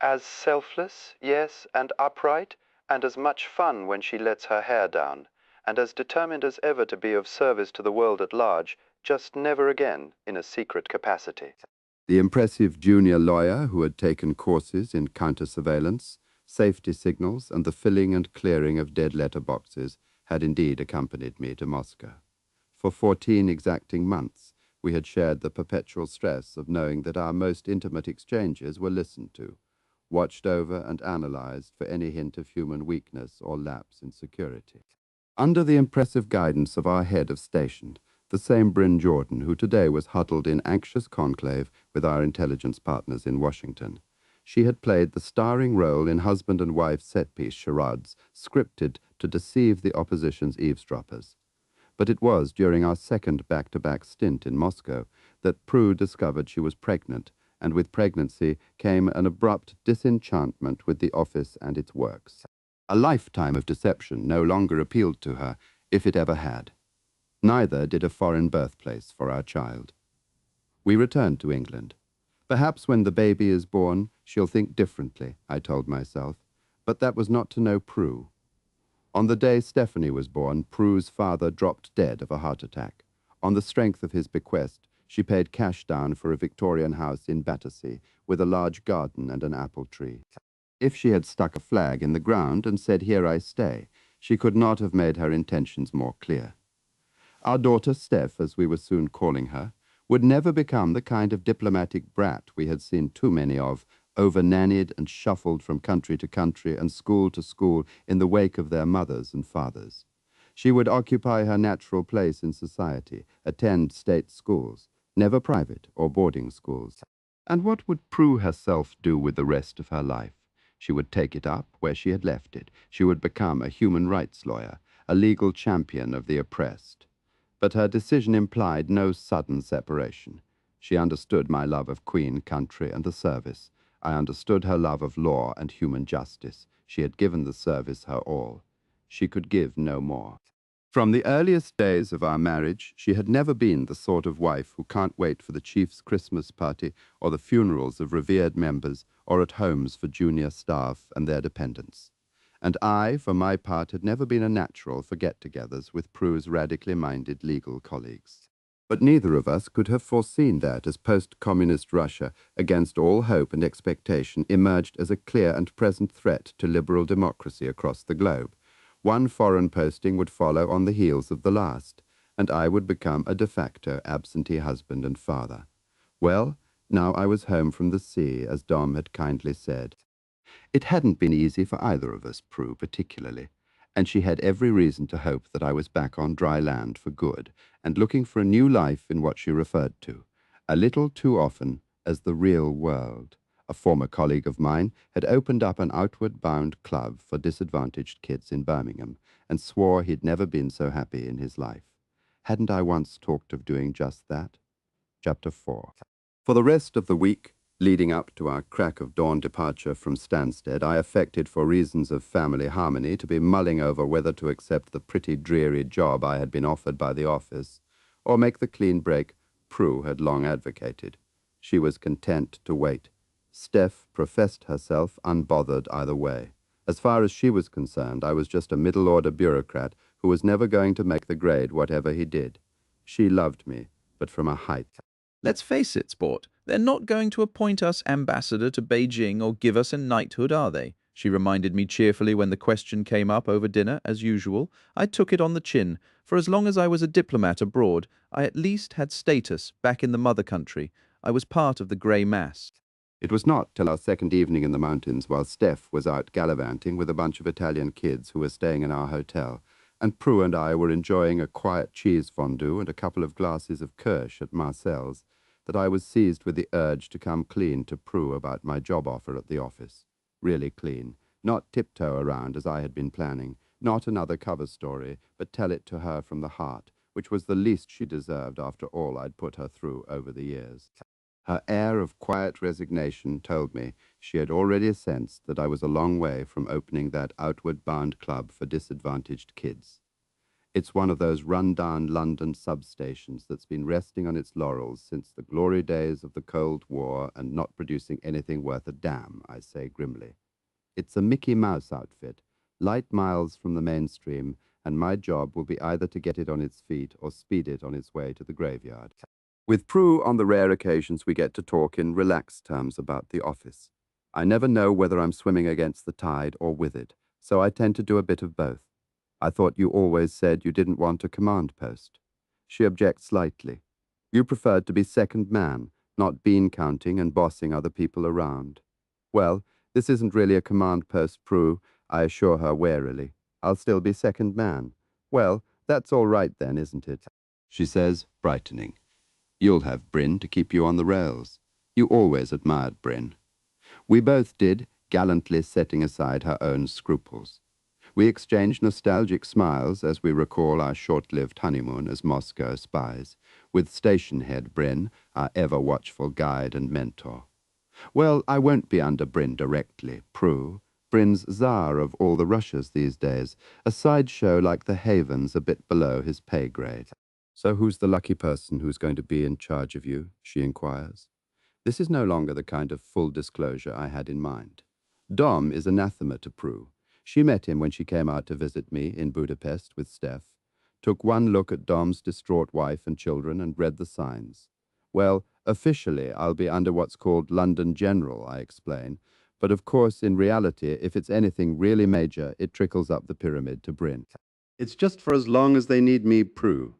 [SPEAKER 5] As selfless, yes, and upright, and as much fun when she lets her hair down, and as determined as ever to be of service to the world at large, just never again in a secret capacity.
[SPEAKER 1] The impressive junior lawyer who had taken courses in counter-surveillance, safety signals, and the filling and clearing of dead letter boxes had indeed accompanied me to Moscow. For 14 exacting months, we had shared the perpetual stress of knowing that our most intimate exchanges were listened to, watched over and analyzed for any hint of human weakness or lapse in security. Under the impressive guidance of our head of station, the same Bryn Jordan who today was huddled in anxious conclave with our intelligence partners in Washington, she had played the starring role in husband and wife set-piece charades, scripted to deceive the opposition's eavesdroppers. But it was during our second back-to-back stint in Moscow that Prue discovered she was pregnant, and with pregnancy came an abrupt disenchantment with the office and its works. A lifetime of deception no longer appealed to her, if it ever had. Neither did a foreign birthplace for our child. We returned to England. Perhaps when the baby is born, she'll think differently, I told myself, but that was not to know Prue. On the day Stephanie was born, Prue's father dropped dead of a heart attack. On the strength of his bequest, she paid cash down for a Victorian house in Battersea with a large garden and an apple tree. If she had stuck a flag in the ground and said, "Here I stay," she could not have made her intentions more clear. Our daughter Steph, as we were soon calling her, would never become the kind of diplomatic brat we had seen too many of, over-nannied and shuffled from country to country and school to school in the wake of their mothers and fathers. She would occupy her natural place in society, attend state schools, never private or boarding schools. And what would Prue herself do with the rest of her life? She would take it up where she had left it. She would become a human rights lawyer, a legal champion of the oppressed. But her decision implied no sudden separation. She understood my love of Queen, country, and the service. I understood her love of law and human justice. She had given the service her all. She could give no more. From the earliest days of our marriage, she had never been the sort of wife who can't wait for the chief's Christmas party or the funerals of revered members or at homes for junior staff and their dependents. And I, for my part, had never been a natural for get-togethers with Prue's radically minded legal colleagues. But neither of us could have foreseen that as post-communist Russia, against all hope and expectation, emerged as a clear and present threat to liberal democracy across the globe. One foreign posting would follow on the heels of the last, and I would become a de facto absentee husband and father. Well, now I was home from the sea, as Dom had kindly said. It hadn't been easy for either of us, Prue particularly, and she had every reason to hope that I was back on dry land for good, and looking for a new life in what she referred to, a little too often, as the real world. A former colleague of mine had opened up an outward-bound club for disadvantaged kids in Birmingham and swore he'd never been so happy in his life. Hadn't I once talked of doing just that? Chapter 4. For the rest of the week, leading up to our crack of dawn departure from Stansted, I affected, for reasons of family harmony, to be mulling over whether to accept the pretty dreary job I had been offered by the office, or make the clean break Prue had long advocated. She was content to wait. Steph professed herself unbothered either way. As far as she was concerned, I was just a middle-order bureaucrat who was never going to make the grade whatever he did. She loved me, but from a height.
[SPEAKER 14] Let's face it, Sport. They're not going to appoint us ambassador to Beijing or give us a knighthood, are they? She reminded me cheerfully when the question came up over dinner, as usual. I took it on the chin. For as long as I was a diplomat abroad, I at least had status back in the mother country. I was part of the grey mass.
[SPEAKER 1] It was not till our second evening in the mountains, while Steph was out gallivanting with a bunch of Italian kids who were staying in our hotel, and Prue and I were enjoying a quiet cheese fondue and a couple of glasses of Kirsch at Marcel's, that I was seized with the urge to come clean to Prue about my job offer at the office. Really clean. Not tiptoe around as I had been planning. Not another cover story, but tell it to her from the heart, which was the least she deserved after all I'd put her through over the years. Her air of quiet resignation told me she had already sensed that I was a long way from opening that outward-bound club for disadvantaged kids. It's one of those run-down London substations that's been resting on its laurels since the glory days of the Cold War and not producing anything worth a damn, I say grimly. It's a Mickey Mouse outfit, light miles from the mainstream, and my job will be either to get it on its feet or speed it on its way to the graveyard. With Prue, on the rare occasions we get to talk in relaxed terms about the office. I never know whether I'm swimming against the tide or with it, so I tend to do a bit of both. I thought you always said you didn't want a command post. She objects slightly. You preferred to be second man, not bean counting and bossing other people around. Well, this isn't really a command post, Prue, I assure her warily. I'll still be second man. Well, that's all right then, isn't it? She says, brightening. You'll have Bryn to keep you on the rails. You always admired Bryn. We both did, gallantly setting aside her own scruples. We exchange nostalgic smiles as we recall our short-lived honeymoon as Moscow spies, with station head Bryn, our ever-watchful guide and mentor. Well, I won't be under Bryn directly, Prue. Bryn's czar of all the Russias these days, a sideshow like the Havens a bit below his pay grade. So who's the lucky person who's going to be in charge of you? She inquires. This is no longer the kind of full disclosure I had in mind. Dom is anathema to Prue. She met him when she came out to visit me in Budapest with Steph, took one look at Dom's distraught wife and children and read the signs. Well, officially I'll be under what's called London General, I explain, but of course in reality, if it's anything really major, it trickles up the pyramid to Bryn. It's just for as long as they need me, Prue.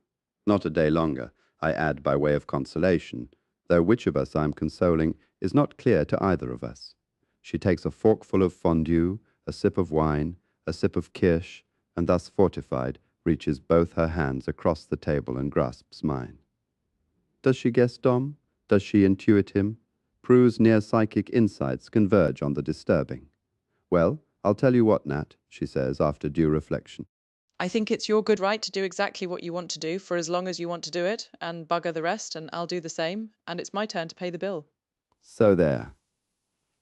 [SPEAKER 1] Not a day longer, I add by way of consolation, though which of us I'm consoling is not clear to either of us. She takes a forkful of fondue, a sip of wine, a sip of kirsch, and thus fortified, reaches both her hands across the table and grasps mine. Does she guess Dom? Does she intuit him? Prue's near-psychic insights converge on the disturbing. Well, I'll tell you what, Nat, she says after due reflection.
[SPEAKER 15] I think it's your good right to do exactly what you want to do for as long as you want to do it, and bugger the rest, and I'll do the same, and it's my turn to pay the bill.
[SPEAKER 1] So there.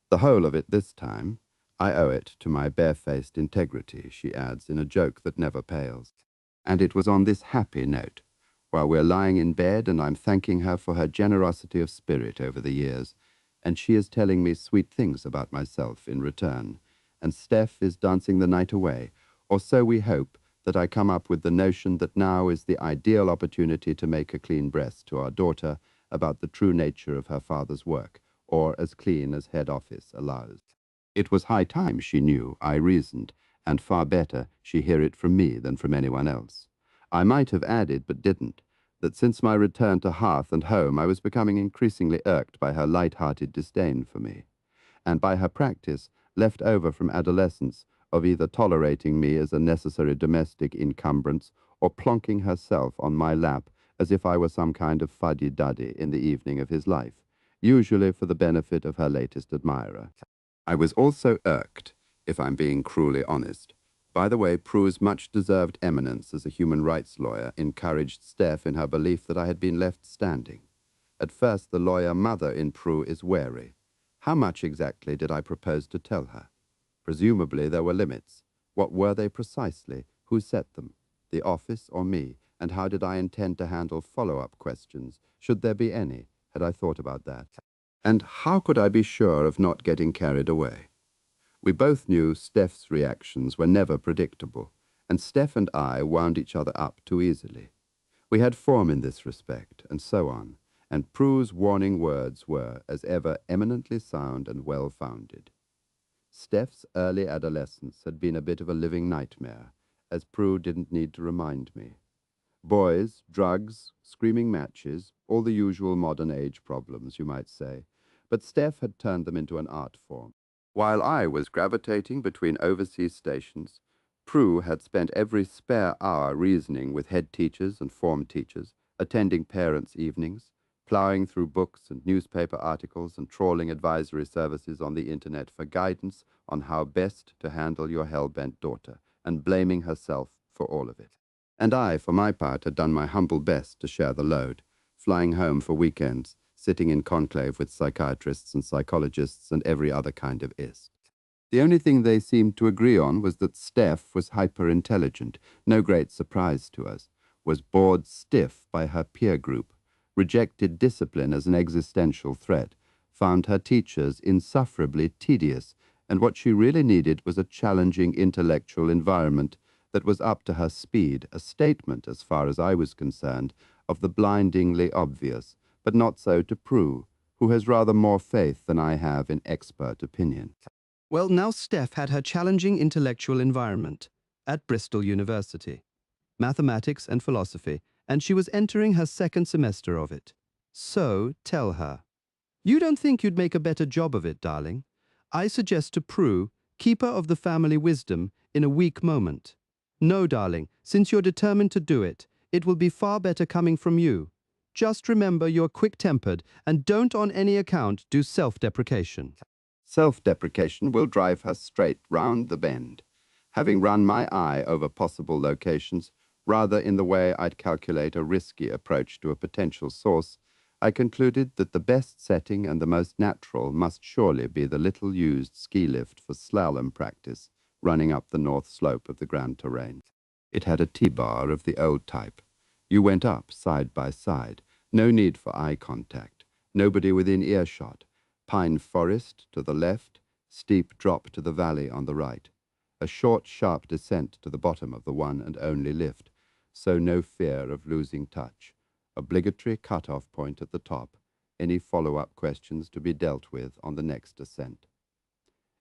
[SPEAKER 1] The whole of it this time, I owe it to my barefaced integrity, she adds in a joke that never pales. And it was on this happy note, while we're lying in bed and I'm thanking her for her generosity of spirit over the years, and she is telling me sweet things about myself in return, and Steph is dancing the night away, or so we hope, that I come up with the notion that now is the ideal opportunity to make a clean breast to our daughter about the true nature of her father's work, or as clean as head office allows. It was high time she knew, I reasoned, and far better she hear it from me than from anyone else. I might have added, but didn't, that since my return to hearth and home I was becoming increasingly irked by her light-hearted disdain for me, and by her practice, left over from adolescence, of either tolerating me as a necessary domestic encumbrance or plonking herself on my lap as if I were some kind of fuddy-duddy in the evening of his life, usually for the benefit of her latest admirer. I was also irked, if I'm being cruelly honest, by the way Prue's much-deserved eminence as a human rights lawyer encouraged Steph in her belief that I had been left standing. At first, the lawyer mother in Prue is wary. How much exactly did I propose to tell her? Presumably there were limits. What were they precisely? Who set them? The office or me? And how did I intend to handle follow-up questions? Should there be any? Had I thought about that? And how could I be sure of not getting carried away? We both knew Steph's reactions were never predictable, and Steph and I wound each other up too easily. We had form in this respect, and so on, and Prue's warning words were, as ever, eminently sound and well-founded. Steph's early adolescence had been a bit of a living nightmare, as Prue didn't need to remind me. Boys, drugs, screaming matches, all the usual modern age problems, you might say, but Steph had turned them into an art form. While I was gravitating between overseas stations, Prue had spent every spare hour reasoning with head teachers and form teachers, attending parents' evenings, ploughing through books and newspaper articles and trawling advisory services on the internet for guidance on how best to handle your hell-bent daughter, and blaming herself for all of it. And I, for my part, had done my humble best to share the load, flying home for weekends, sitting in conclave with psychiatrists and psychologists and every other kind of ist. The only thing they seemed to agree on was that Steph was hyper-intelligent, no great surprise to us, was bored stiff by her peer group, rejected discipline as an existential threat, found her teachers insufferably tedious, and what she really needed was a challenging intellectual environment that was up to her speed, a statement, as far as I was concerned, of the blindingly obvious, but not so to Prue, who has rather more faith than I have in expert opinion.
[SPEAKER 16] Well, now Steph had her challenging intellectual environment at Bristol University, mathematics and philosophy, and she was entering her second semester of it. So tell her. You don't think you'd make a better job of it, darling? I suggest to Prue, keeper of the family wisdom, in a weak moment. No, darling, since you're determined to do it, it will be far better coming from you. Just remember you're quick-tempered and don't on any account do self-deprecation.
[SPEAKER 1] Self-deprecation will drive her straight round the bend. Having run my eye over possible locations, rather in the way I'd calculate a risky approach to a potential source, I concluded that the best setting and the most natural must surely be the little-used ski lift for slalom practice running up the north slope of the Grand Terrain. It had a T-bar of the old type. You went up side by side, no need for eye contact, nobody within earshot, pine forest to the left, steep drop to the valley on the right, a short, sharp descent to the bottom of the one and only lift, so no fear of losing touch. Obligatory cut-off point at the top, any follow-up questions to be dealt with on the next ascent.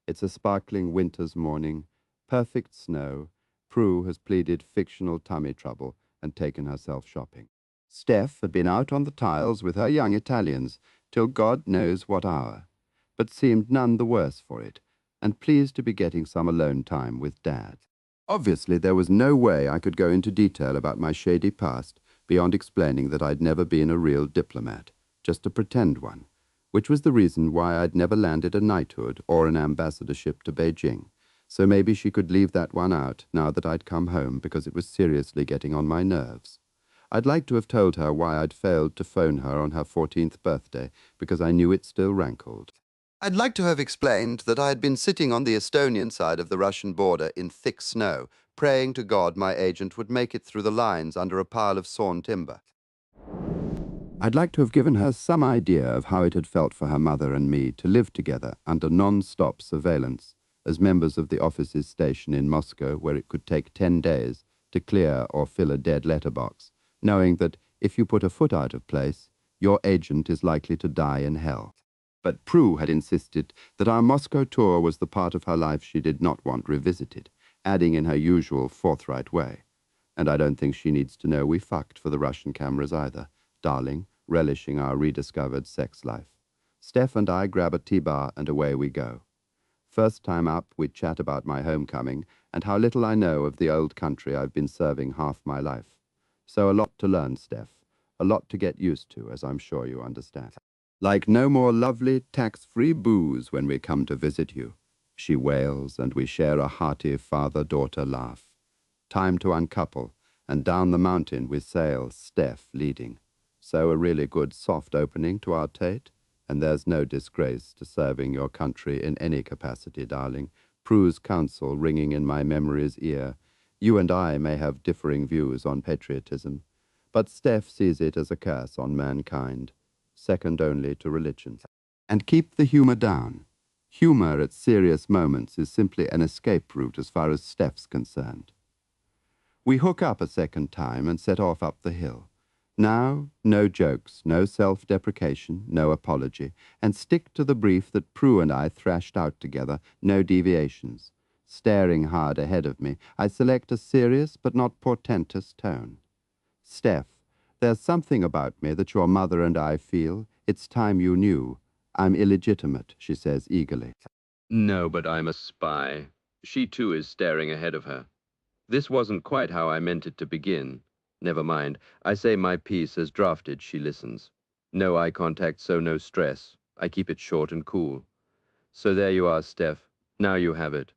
[SPEAKER 1] It's a sparkling winter's morning, perfect snow. Prue has pleaded fictional tummy trouble and taken herself shopping. Steph had been out on the tiles with her young Italians till God knows what hour, but seemed none the worse for it, and pleased to be getting some alone time with Dad. Obviously, there was no way I could go into detail about my shady past beyond explaining that I'd never been a real diplomat, just a pretend one, which was the reason why I'd never landed a knighthood or an ambassadorship to Beijing. So maybe she could leave that one out now that I'd come home, because it was seriously getting on my nerves. I'd like to have told her why I'd failed to phone her on her 14th birthday, because I knew it still rankled. I'd like to have explained that I had been sitting on the Estonian side of the Russian border in thick snow, praying to God my agent would make it through the lines under a pile of sawn timber. I'd like to have given her some idea of how it had felt for her mother and me to live together under non-stop surveillance, as members of the office's station in Moscow, where it could take 10 days to clear or fill a dead letterbox, knowing that if you put a foot out of place, your agent is likely to die in hell. But Prue had insisted that our Moscow tour was the part of her life she did not want revisited, adding in her usual forthright way. And I don't think she needs to know we fucked for the Russian cameras either, darling, relishing our rediscovered sex life. Steph and I grab a T-bar and away we go. First time up, we chat about my homecoming and how little I know of the old country I've been serving half my life. So a lot to learn, Steph. A lot to get used to, as I'm sure you understand. Like no more lovely tax-free booze when we come to visit you. She wails, and we share a hearty father-daughter laugh. Time to uncouple, and down the mountain we sail, Steph leading. So a really good soft opening to our Tate, and there's no disgrace to serving your country in any capacity, darling. Prue's counsel ringing in my memory's ear. You and I may have differing views on patriotism, but Steph sees it as a curse on mankind, second only to religion. And keep the humor down. Humor at serious moments is simply an escape route as far as Steph's concerned. We hook up a second time and set off up the hill. Now, no jokes, no self-deprecation, no apology, and stick to the brief that Prue and I thrashed out together, no deviations. Staring hard ahead of me, I select a serious but not portentous tone. Steph, there's something about me that your mother and I feel. It's time you knew. I'm illegitimate, she says eagerly.
[SPEAKER 3] No, but I'm a spy. She too is staring ahead of her. This wasn't quite how I meant it to begin. Never mind. I say my piece as drafted, she listens. No eye contact, so no stress. I keep it short and cool. So there you are, Steph. Now you have it.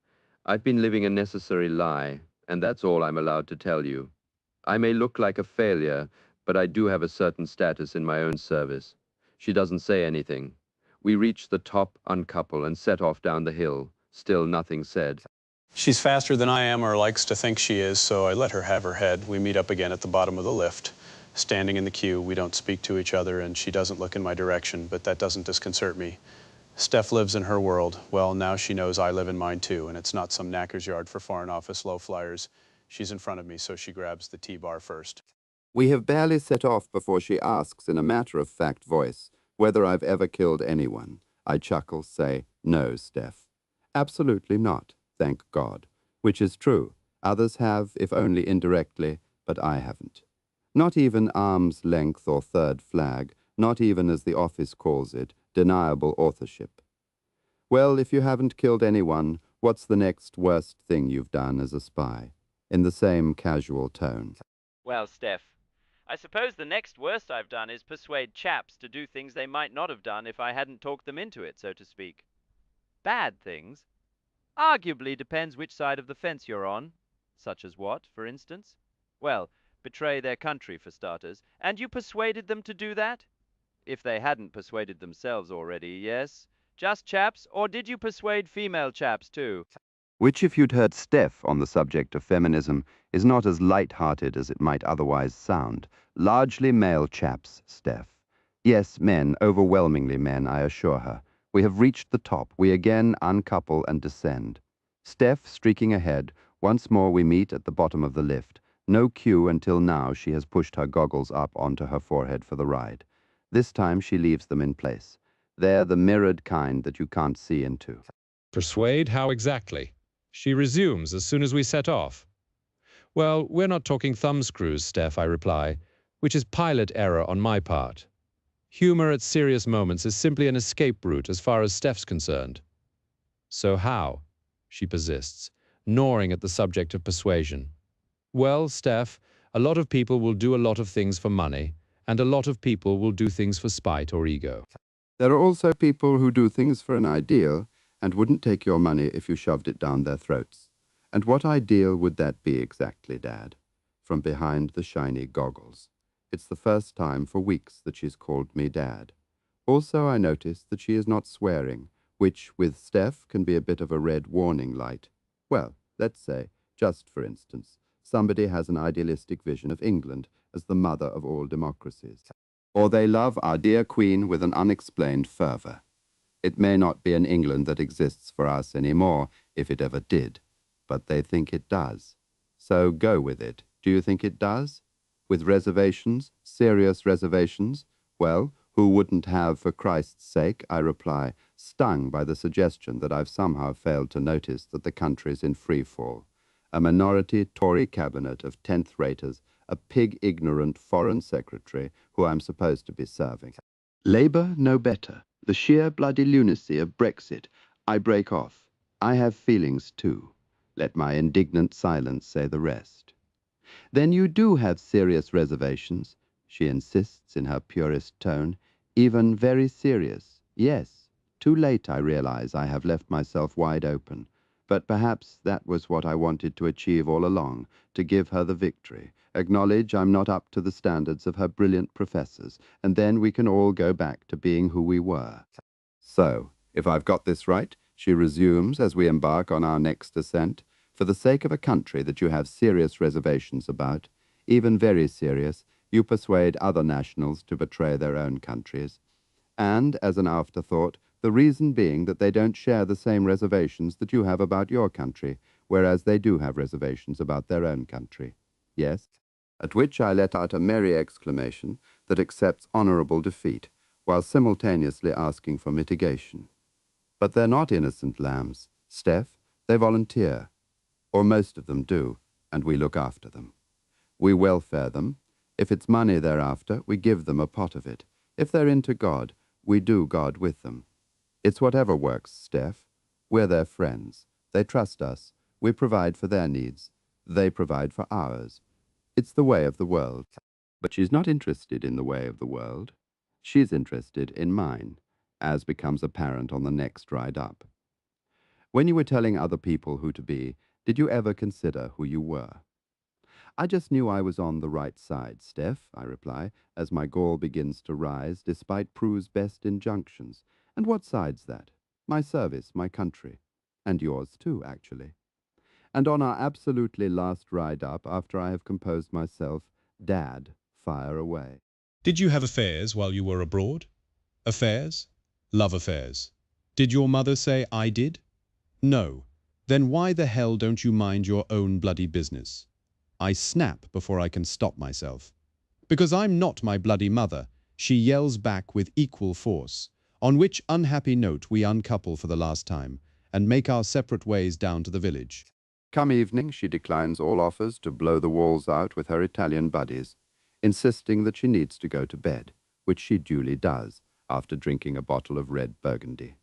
[SPEAKER 3] I've been living a necessary lie, and that's all I'm allowed to tell you. I may look like a failure, but I do have a certain status in my own service. She doesn't say anything. We reach the top, uncouple, and set off down the hill. Still nothing said.
[SPEAKER 17] She's faster than I am, or likes to think she is, so I let her have her head. We meet up again at the bottom of the lift. Standing in the queue, we don't speak to each other, and she doesn't look in my direction, but that doesn't disconcert me. Steph lives in her world. Well, now she knows I live in mine too, and it's not some knacker's yard for Foreign Office low flyers. She's in front of me, so she grabs the T-bar first.
[SPEAKER 1] We have barely set off before she asks in a matter-of-fact voice whether I've ever killed anyone. I chuckle, say, no, Steph. Absolutely not, thank God. Which is true. Others have, if only indirectly, but I haven't. Not even arm's length or third flag, not even, as the office calls it, deniable authorship. Well, if you haven't killed anyone, what's the next worst thing you've done as a spy? In the same casual tone.
[SPEAKER 18] Well, Steph, I suppose the next worst I've done is persuade chaps to do things they might not have done if I hadn't talked them into it, so to speak. Bad things? Arguably depends which side of the fence you're on. Such as what, for instance? Well, betray their country, for starters. And you persuaded them to do that? If they hadn't persuaded themselves already, yes. Just chaps, or did you persuade female chaps too?
[SPEAKER 1] Which, if you'd heard Steph on the subject of feminism, is not as light-hearted as it might otherwise sound. Largely male chaps, Steph. Yes, men, overwhelmingly men, I assure her. We have reached the top. We again uncouple and descend. Steph streaking ahead. Once more we meet at the bottom of the lift. No cue until now she has pushed her goggles up onto her forehead for the ride. This time she leaves them in place. They're the mirrored kind that you can't see into.
[SPEAKER 19] Persuade how exactly? She resumes as soon as we set off. Well, we're not talking thumbscrews, Steph, I reply, which is pilot error on my part. Humor at serious moments is simply an escape route as far as Steph's concerned. So how? She persists, gnawing at the subject of persuasion. Well, Steph, a lot of people will do a lot of things for money, and a lot of people will do things for spite or ego.
[SPEAKER 1] There are also people who do things for an ideal and wouldn't take your money if you shoved it down their throats. And what ideal would that be exactly, Dad? From behind the shiny goggles. It's the first time for weeks that she's called me Dad. Also, I notice that she is not swearing, which, with Steph, can be a bit of a red warning light. Well, let's say, just for instance, somebody has an idealistic vision of England as the mother of all democracies. Or they love our dear Queen with an unexplained fervour. It may not be an England that exists for us anymore, if it ever did, but they think it does. So go with it. Do you think it does? With reservations, serious reservations? Well, who wouldn't have, for Christ's sake, I reply, stung by the suggestion that I've somehow failed to notice that the country's in free fall. A minority Tory cabinet of 10th-raters, a pig-ignorant foreign secretary who I'm supposed to be serving. Labour no better. The sheer bloody lunacy of Brexit. I break off. I have feelings too. Let my indignant silence say the rest. Then you do have serious reservations, she insists in her purest tone. Even very serious, yes. Too late I realize I have left myself wide open, but perhaps that was what I wanted to achieve all along, to give her the victory, acknowledge I'm not up to the standards of her brilliant professors, and then we can all go back to being who we were. So, if I've got this right, she resumes as we embark on our next ascent, for the sake of a country that you have serious reservations about, even very serious, you persuade other nationals to betray their own countries. And, as an afterthought, the reason being that they don't share the same reservations that you have about your country, whereas they do have reservations about their own country. Yes? At which I let out a merry exclamation that accepts honorable defeat, while simultaneously asking for mitigation. But they're not innocent lambs, Steph. They volunteer. Or most of them do, and we look after them. We welfare them. If it's money they're after, we give them a pot of it. If they're into God, we do God with them. It's whatever works, Steph. We're their friends. They trust us. We provide for their needs. They provide for ours. It's the way of the world. But she's not interested in the way of the world. She's interested in mine, as becomes apparent on the next ride up. When you were telling other people who to be, did you ever consider who you were? I just knew I was on the right side, Steph, I reply, as my gall begins to rise, despite Prue's best injunctions. And what side's that? My service, my country. And yours too, actually. And on our absolutely last ride up, after I have composed myself, Dad, fire away.
[SPEAKER 19] Did you have affairs while you were abroad? Affairs? Love affairs. Did your mother say I did? No. Then why the hell don't you mind your own bloody business? I snap before I can stop myself. Because I'm not my bloody mother, she yells back with equal force, on which unhappy note we uncouple for the last time, and make our separate ways down to the village.
[SPEAKER 1] Come evening, she declines all offers to blow the walls out with her Italian buddies, insisting that she needs to go to bed, which she duly does, after drinking a bottle of red Burgundy.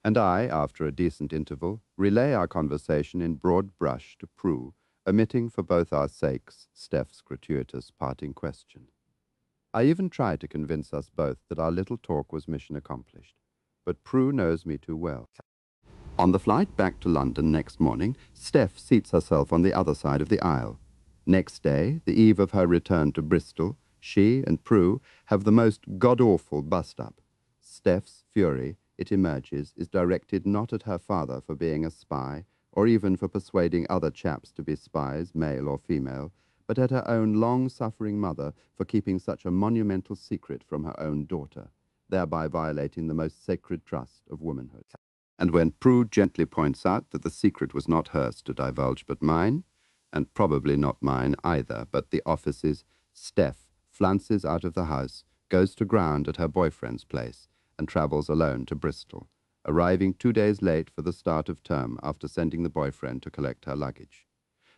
[SPEAKER 1] And I, after a decent interval, relay our conversation in broad brush to Prue, omitting for both our sakes Steph's gratuitous parting question. I even try to convince us both that our little talk was mission accomplished, but Prue knows me too well. On the flight back to London next morning, Steph seats herself on the other side of the aisle. Next day, the eve of her return to Bristol, she and Prue have the most god-awful bust-up. Steph's fury, it emerges, is directed not at her father for being a spy, or even for persuading other chaps to be spies, male or female, but at her own long-suffering mother for keeping such a monumental secret from her own daughter, thereby violating the most sacred trust of womanhood. And when Prue gently points out that the secret was not hers to divulge but mine, and probably not mine either, but the office's, Steph flounces out of the house, goes to ground at her boyfriend's place, and travels alone to Bristol, arriving 2 days late for the start of term after sending the boyfriend to collect her luggage.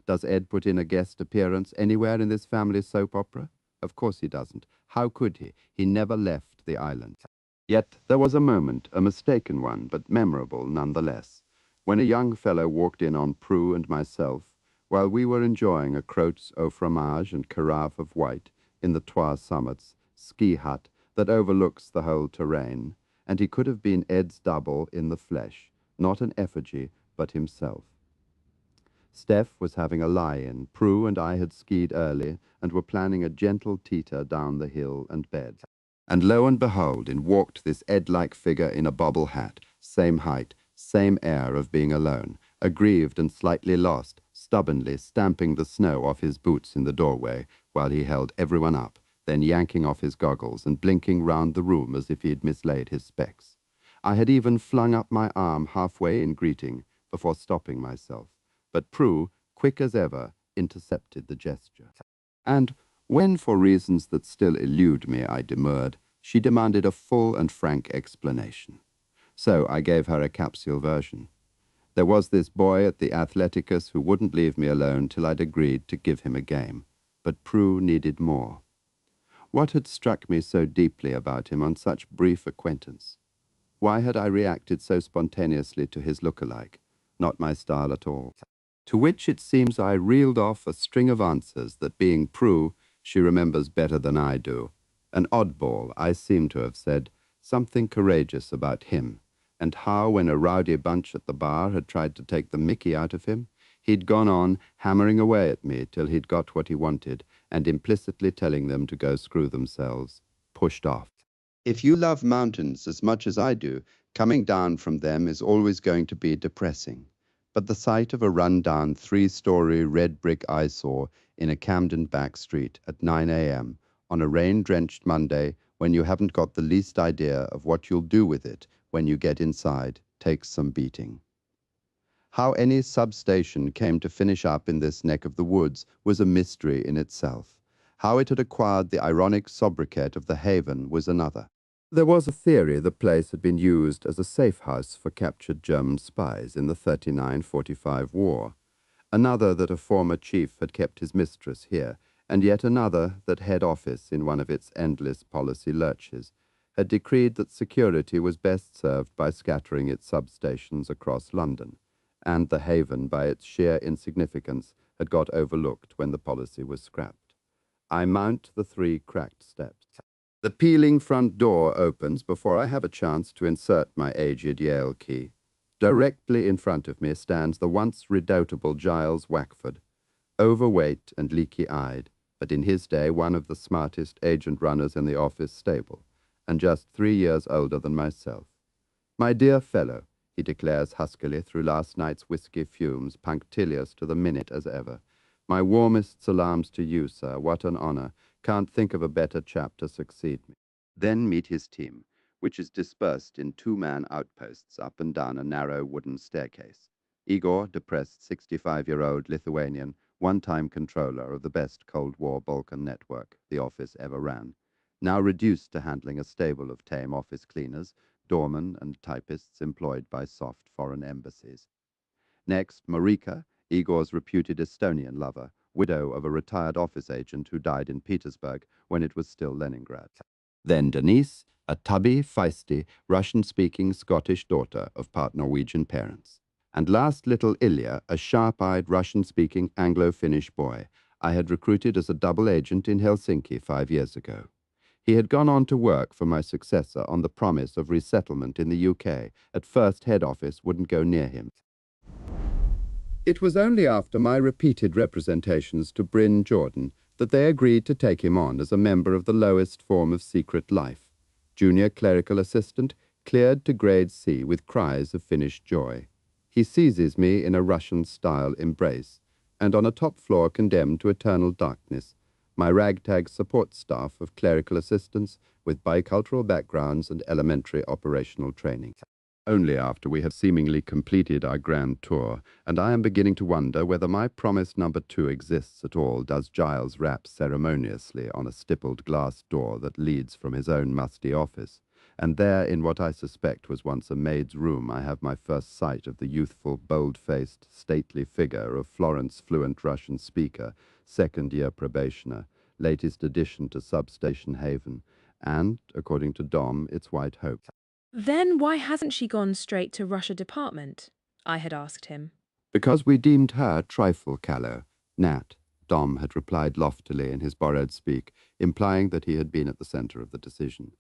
[SPEAKER 1] Does Ed put in a guest appearance anywhere in this family soap opera? Of course he doesn't. How could he? He never left the island. Yet there was a moment, a mistaken one, but memorable nonetheless, when a young fellow walked in on Prue and myself, while we were enjoying a croûte au fromage and carafe of white in the Trois Summits ski hut that overlooks the whole terrain, and he could have been Ed's double in the flesh, not an effigy, but himself. Steph was having a lie-in. Prue and I had skied early and were planning a gentle teeter down the hill and bed. And lo and behold, in walked this Ed-like figure in a bobble hat, same height, same air of being alone, aggrieved and slightly lost, stubbornly stamping the snow off his boots in the doorway while he held everyone up, then yanking off his goggles and blinking round the room as if he had mislaid his specs. I had even flung up my arm halfway in greeting before stopping myself, but Prue, quick as ever, intercepted the gesture. And when, for reasons that still elude me, I demurred, she demanded a full and frank explanation. So I gave her a capsule version. There was this boy at the Athleticus who wouldn't leave me alone till I'd agreed to give him a game, but Prue needed more. What had struck me so deeply about him on such brief acquaintance? Why had I reacted so spontaneously to his look-alike? Not my style at all. To which it seems I reeled off a string of answers that, being Prue, she remembers better than I do, An oddball, I seem to have said something courageous about him, and how when a rowdy bunch at the bar had tried to take the mickey out of him, he'd gone on hammering away at me till he'd got what he wanted, and implicitly telling them to go screw themselves, pushed off. If you love mountains as much as I do, coming down from them is always going to be depressing. But the sight of a run-down 3-story red brick eyesore in a Camden back street at 9 a.m. on a rain-drenched Monday when you haven't got the least idea of what you'll do with it when you get inside takes some beating. How any substation came to finish up in this neck of the woods was a mystery in itself. How it had acquired the ironic sobriquet of the Haven was another. There was a theory the place had been used as a safe house for captured German spies in the 39-45 war, another that a former chief had kept his mistress here, and yet another that head office, in one of its endless policy lurches, had decreed that security was best served by scattering its substations across London, and the Haven, by its sheer insignificance, had got overlooked when the policy was scrapped. I mount the 3 cracked steps. The peeling front door opens before I have a chance to insert my aged Yale key. Directly in front of me stands the once redoubtable Giles Wackford, overweight and leaky-eyed, but in his day one of the smartest agent runners in the office stable, and just 3 years older than myself. My dear fellow, he declares huskily through last night's whiskey fumes, punctilious to the minute as ever. My warmest salams to you, sir. What an honor. Can't think of a better chap to succeed me. Then meet his team, which is dispersed in 2-man outposts up and down a narrow wooden staircase. Igor, depressed 65-year-old Lithuanian, one-time controller of the best Cold War Balkan network the office ever ran, now reduced to handling a stable of tame office cleaners, doormen and typists employed by soft foreign embassies. Next, Marika, Igor's reputed Estonian lover, widow of a retired office agent who died in Petersburg when it was still Leningrad. Then Denise, a tubby, feisty, Russian-speaking Scottish daughter of part Norwegian parents. And last little Ilya, a sharp-eyed Russian-speaking Anglo-Finnish boy I had recruited as a double agent in Helsinki 5 years ago. He had gone on to work for my successor on the promise of resettlement in the UK. At first, head office wouldn't go near him. It was only after my repeated representations to Bryn Jordan that they agreed to take him on as a member of the lowest form of secret life, junior clerical assistant, cleared to grade C with cries of Finnish joy. He seizes me in a Russian-style embrace, and on a top floor condemned to eternal darkness, my ragtag support staff of clerical assistants with bicultural backgrounds and elementary operational training. Only after we have seemingly completed our grand tour, and I am beginning to wonder whether my promise number 2 exists at all, does Giles rap ceremoniously on a stippled glass door that leads from his own musty office, and there, in what I suspect was once a maid's room, I have my first sight of the youthful, bold-faced, stately figure of Florence fluent Russian speaker, second-year probationer, latest addition to Substation Haven, and, according to Dom, its white hope.
[SPEAKER 20] Then why hasn't she gone straight to Russia Department? I had asked him.
[SPEAKER 1] Because we deemed her trifle callow. Nat, Dom had replied loftily in his borrowed speak, implying that he had been at the center of the decision.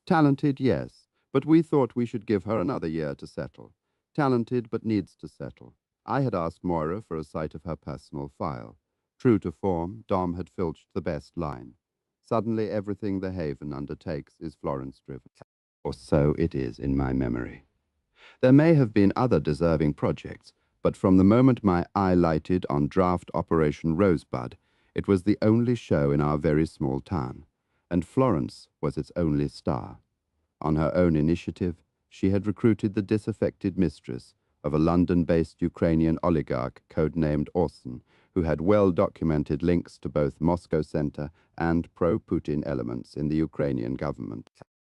[SPEAKER 1] Talented, yes, but we thought we should give her another year to settle. Talented, but needs to settle. I had asked Moira for a sight of her personal file. True to form, Dom had filched the best line. Suddenly everything the Haven undertakes is Florence-driven. Or so it is in my memory. There may have been other deserving projects, but from the moment my eye lighted on draft Operation Rosebud, it was the only show in our very small town, and Florence was its only star. On her own initiative, she had recruited the disaffected mistress of a London-based Ukrainian oligarch codenamed Orson, who had well-documented links to both Moscow Center and pro-Putin elements in the Ukrainian government.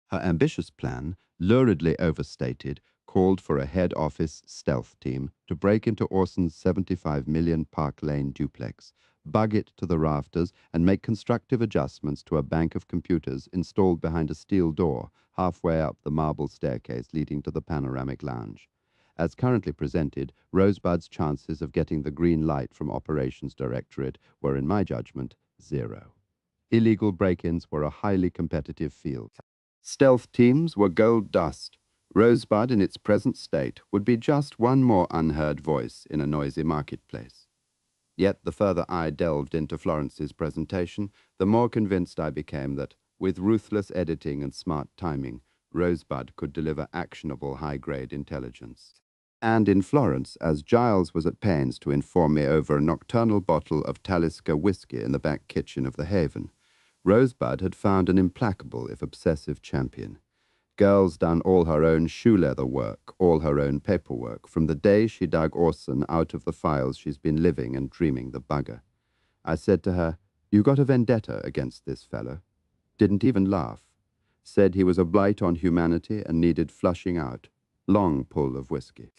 [SPEAKER 1] Her ambitious plan, luridly overstated, called for a head office stealth team to break into Orson's 75 million Park Lane duplex, bug it to the rafters, and make constructive adjustments to a bank of computers installed behind a steel door halfway up the marble staircase leading to the panoramic lounge. As currently presented, Rosebud's chances of getting the green light from Operations Directorate were, in my judgment, 0. Illegal break-ins were a highly competitive field. Stealth teams were gold dust. Rosebud in its present state would be just one more unheard voice in a noisy marketplace. Yet the further I delved into Florence's presentation, the more convinced I became that, with ruthless editing and smart timing, Rosebud could deliver actionable high-grade intelligence. And in Florence, as Giles was at pains to inform me over a nocturnal bottle of Talisker whiskey in the back kitchen of the Haven, Rosebud had found an implacable, if obsessive, champion. Girl's done all her own shoe-leather work, all her own paperwork, from the day she dug Orson out of the files she's been living and dreaming the bugger. I said to her, "You got a vendetta against this fellow." Didn't even laugh. Said he was a blight on humanity and needed flushing out. Long pull of whiskey.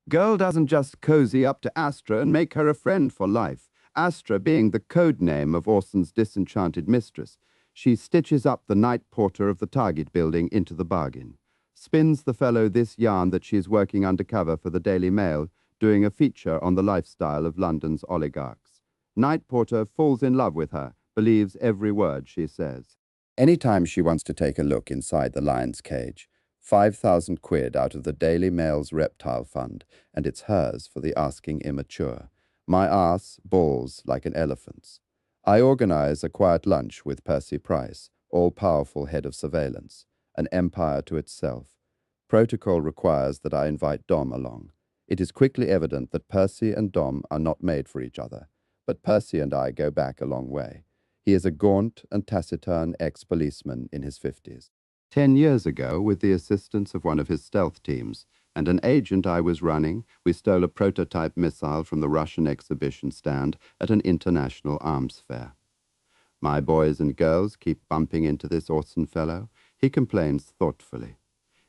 [SPEAKER 1] Girl doesn't just cozy up to Astra and make her a friend for life, Astra being the code name of Orson's disenchanted mistress. She stitches up the night porter of the Target building into the bargain. Spins the fellow this yarn that she's working undercover for the Daily Mail, doing a feature on the lifestyle of London's oligarchs. Night porter falls in love with her, believes every word she says. Anytime she wants to take a look inside the lion's cage, 5,000 quid out of the Daily Mail's reptile fund, and it's hers for the asking immature. My ass balls like an elephant's. I organize a quiet lunch with Percy Price, all-powerful head of surveillance, an empire to itself. Protocol requires that I invite Dom along. It is quickly evident that Percy and Dom are not made for each other, but Percy and I go back a long way. He is a gaunt and taciturn ex-policeman in his 50s. 10 years ago, with the assistance of one of his stealth teams and an agent I was running, we stole a prototype missile from the Russian exhibition stand at an international arms fair. My boys and girls keep bumping into this Orson fellow. He complains thoughtfully.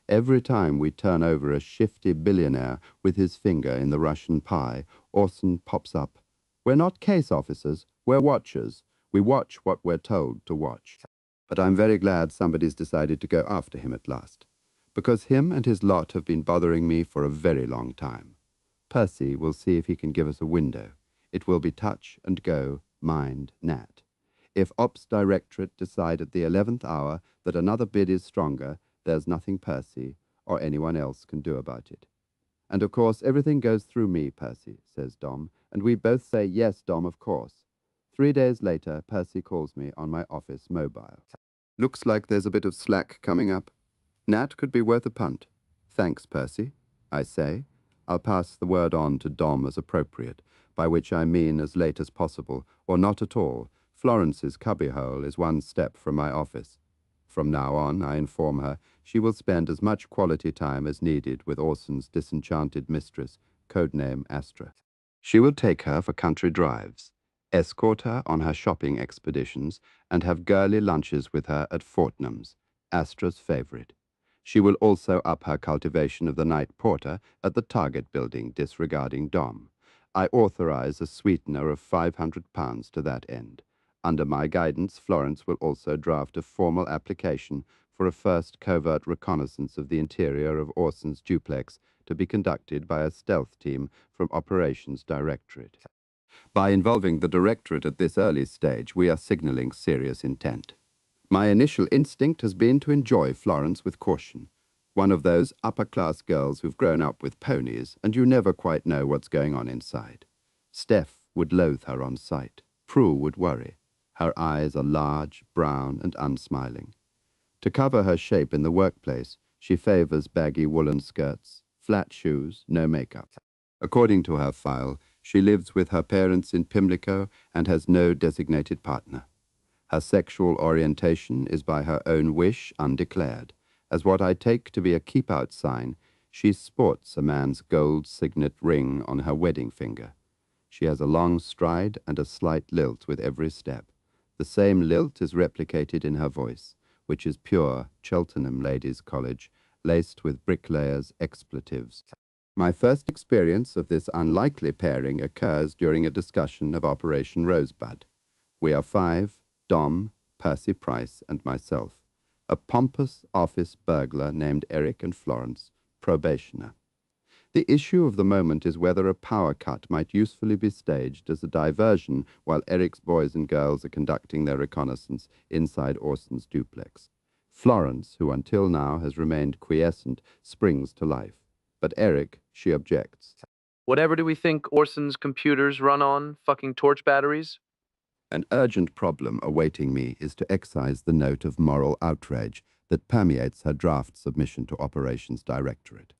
[SPEAKER 1] Every time we turn over a shifty billionaire with his finger in the Russian pie, Orson pops up. We're not case officers, we're watchers. We watch what we're told to watch. But I'm very glad somebody's decided to go after him at last, because him and his lot have been bothering me for a very long time. Percy will see if he can give us a window. It will be touch and go, mind, Nat. If Ops Directorate decide at the 11th hour that another bid is stronger, there's nothing Percy or anyone else can do about it. And of course everything goes through me, Percy, says Dom, and we both say, yes, Dom, of course. 3 days later, Percy calls me on my office mobile. Looks like there's a bit of slack coming up. Nat could be worth a punt. Thanks, Percy, I say. I'll pass the word on to Dom as appropriate, by which I mean as late as possible, or not at all. Florence's cubbyhole is one step from my office. From now on, I inform her, she will spend as much quality time as needed with Orson's disenchanted mistress, codename Astra. She will take her for country drives, escort her on her shopping expeditions, and have girly lunches with her at Fortnum's, Astra's favorite. She will also up her cultivation of the night porter at the Target building, disregarding Dom. I authorize a sweetener of £500 to that end. Under my guidance, Florence will also draft a formal application for a first covert reconnaissance of the interior of Orson's duplex to be conducted by a stealth team from Operations Directorate. By involving the Directorate at this early stage, we are signaling serious intent. My initial instinct has been to enjoy Florence with caution. One of those upper-class girls who've grown up with ponies, and you never quite know what's going on inside. Steph would loathe her on sight. Prue would worry. Her eyes are large, brown, and unsmiling. To cover her shape in the workplace, she favors baggy woolen skirts, flat shoes, no makeup. According to her file, she lives with her parents in Pimlico and has no designated partner. Her sexual orientation is by her own wish undeclared. As what I take to be a keep-out sign, she sports a man's gold signet ring on her wedding finger. She has a long stride and a slight lilt with every step. The same lilt is replicated in her voice, which is pure Cheltenham Ladies' College, laced with bricklayers' expletives. My first experience of this unlikely pairing occurs during a discussion of Operation Rosebud. We are 5, Dom, Percy Price, and myself. A pompous office burglar named Eric and Florence, probationer. The issue of the moment is whether a power cut might usefully be staged as a diversion while Eric's boys and girls are conducting their reconnaissance inside Orson's duplex. Florence, who until now has remained quiescent, springs to life. But Eric, she objects.
[SPEAKER 21] Whatever do we think Orson's computers run on? Fucking torch batteries?
[SPEAKER 1] An urgent problem awaiting me is to excise the note of moral outrage that permeates her draft submission to Operations Directorate.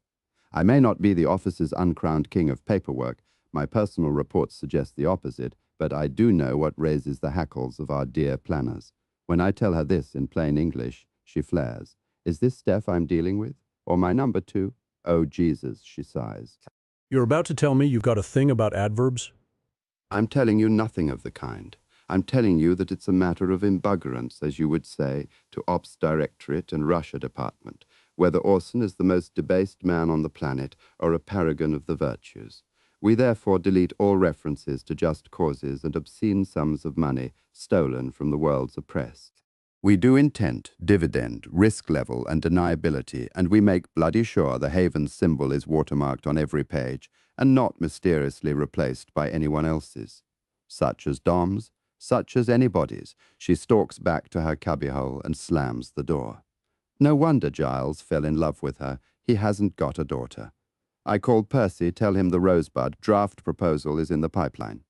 [SPEAKER 1] I may not be the office's uncrowned king of paperwork, my personal reports suggest the opposite, but I do know what raises the hackles of our dear planners. When I tell her this in plain English, she flares. Is this Steph I'm dealing with? Or my number two? Oh, Jesus, she sighs.
[SPEAKER 22] You're about to tell me you've got a thing about adverbs?
[SPEAKER 1] I'm telling you nothing of the kind. I'm telling you that it's a matter of embuggerance, as you would say, to Ops Directorate and Russia Department, whether Orson is the most debased man on the planet or a paragon of the virtues. We therefore delete all references to just causes and obscene sums of money stolen from the world's oppressed. We do intent, dividend, risk level, and deniability, and we make bloody sure the Haven's symbol is watermarked on every page and not mysteriously replaced by anyone else's. Such as Dom's, such as anybody's, she stalks back to her cubbyhole and slams the door. No wonder Giles fell in love with her. He hasn't got a daughter. I called Percy, tell him the Rosebud draft proposal is in the pipeline.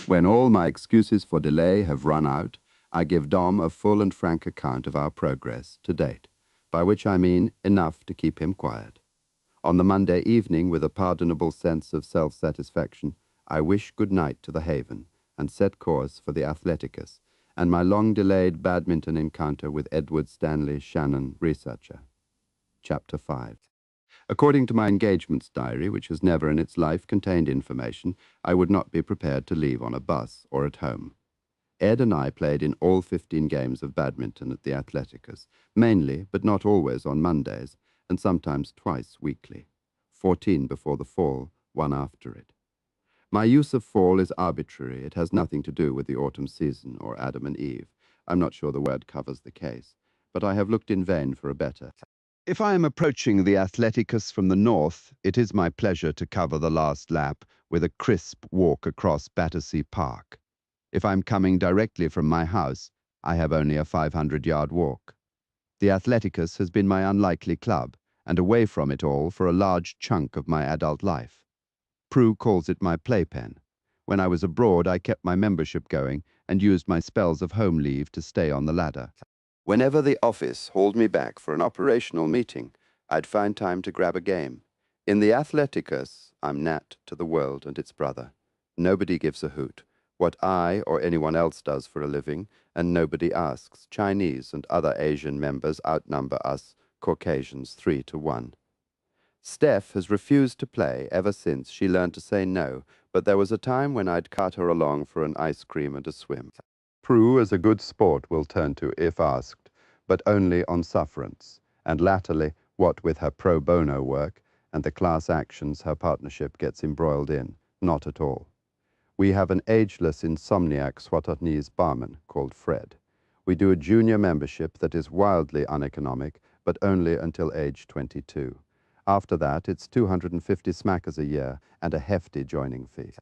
[SPEAKER 1] When all my excuses for delay have run out, I give Dom a full and frank account of our progress to date, by which I mean enough to keep him quiet. On the Monday evening, with a pardonable sense of self-satisfaction, I wish good night to the Haven and set course for the Athleticus and my long-delayed badminton encounter with Edward Stanley Shannon, researcher. Chapter 5. According to my engagements diary, which has never in its life contained information I would not be prepared to leave on a bus or at home. Ed and I played in all 15 games of badminton at the Athleticus, mainly, but not always, on Mondays, and sometimes twice weekly. 14 before the fall, one after it. My use of fall is arbitrary. It has nothing to do with the autumn season or Adam and Eve. I'm not sure the word covers the case, but I have looked in vain for a better. If I am approaching the Athleticus from the north, it is my pleasure to cover the last lap with a crisp walk across Battersea Park. If I'm coming directly from my house, I have only a 500-yard walk. The Athleticus has been my unlikely club, and away from it all for a large chunk of my adult life. Prue calls it my playpen. When I was abroad, I kept my membership going and used my spells of home leave to stay on the ladder. Whenever the office hauled me back for an operational meeting, I'd find time to grab a game. In the Athleticus, I'm Nat to the world and its brother. Nobody gives a hoot what I or anyone else does for a living, and nobody asks. Chinese and other Asian members outnumber us Caucasians 3-1. Steph has refused to play ever since she learned to say no, but there was a time when I'd cart her along for an ice cream and a swim. Prue, as a good sport, will turn to if asked, but only on sufferance, and latterly, what with her pro bono work and the class actions her partnership gets embroiled in, not at all. We have an ageless insomniac Swatanese barman called Fred. We do a junior membership that is wildly uneconomic, but only until age 22. After that, it's 250 smackers a year and a hefty joining fee.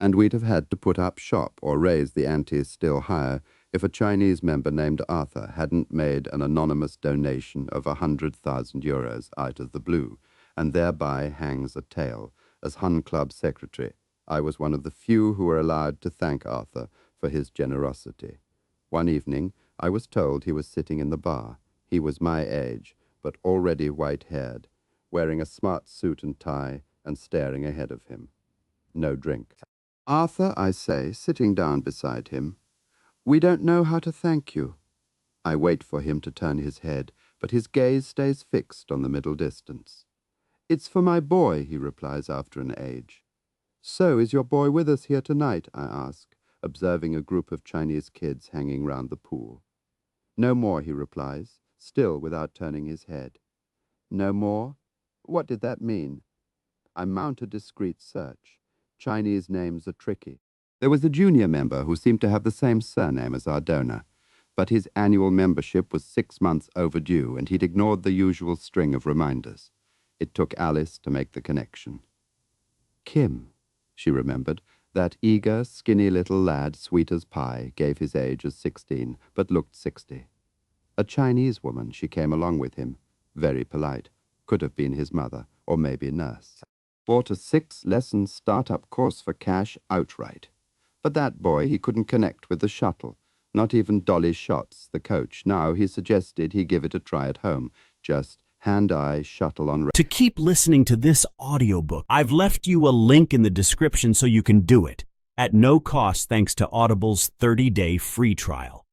[SPEAKER 1] And we'd have had to put up shop or raise the ante still higher if a Chinese member named Arthur hadn't made an anonymous donation of 100,000 euros out of the blue, and thereby hangs a tale. As Hun Club secretary, I was one of the few who were allowed to thank Arthur for his generosity. One evening, I was told he was sitting in the bar. He was my age, but already white-haired, wearing a smart suit and tie and staring ahead of him. No drink. Arthur, I say, sitting down beside him, we don't know how to thank you. I wait for him to turn his head, but his gaze stays fixed on the middle distance. It's for my boy, he replies after an age. So is your boy with us here tonight, I ask, observing a group of Chinese kids hanging round the pool. No more, he replies, still without turning his head. No more? What did that mean? I mount a discreet search. Chinese names are tricky. There was a junior member who seemed to have the same surname as our donor, but his annual membership was 6 months overdue, and he'd ignored the usual string of reminders. It took Alice to make the connection. Kim, she remembered. That eager, skinny little lad, sweet as pie, gave his age as 16, but looked 60. A Chinese woman, she came along with him, very polite, could have been his mother, or maybe nurse. Bought a 6-lesson start-up course for cash outright. But that boy, he couldn't connect with the shuttle, not even Dolly Schatz, the coach. Now he suggested he give it a try at home, just hand-eye shuttle on...
[SPEAKER 4] To keep listening to this audiobook, I've left you a link in the description so you can do it, at no cost thanks to Audible's 30-day free trial.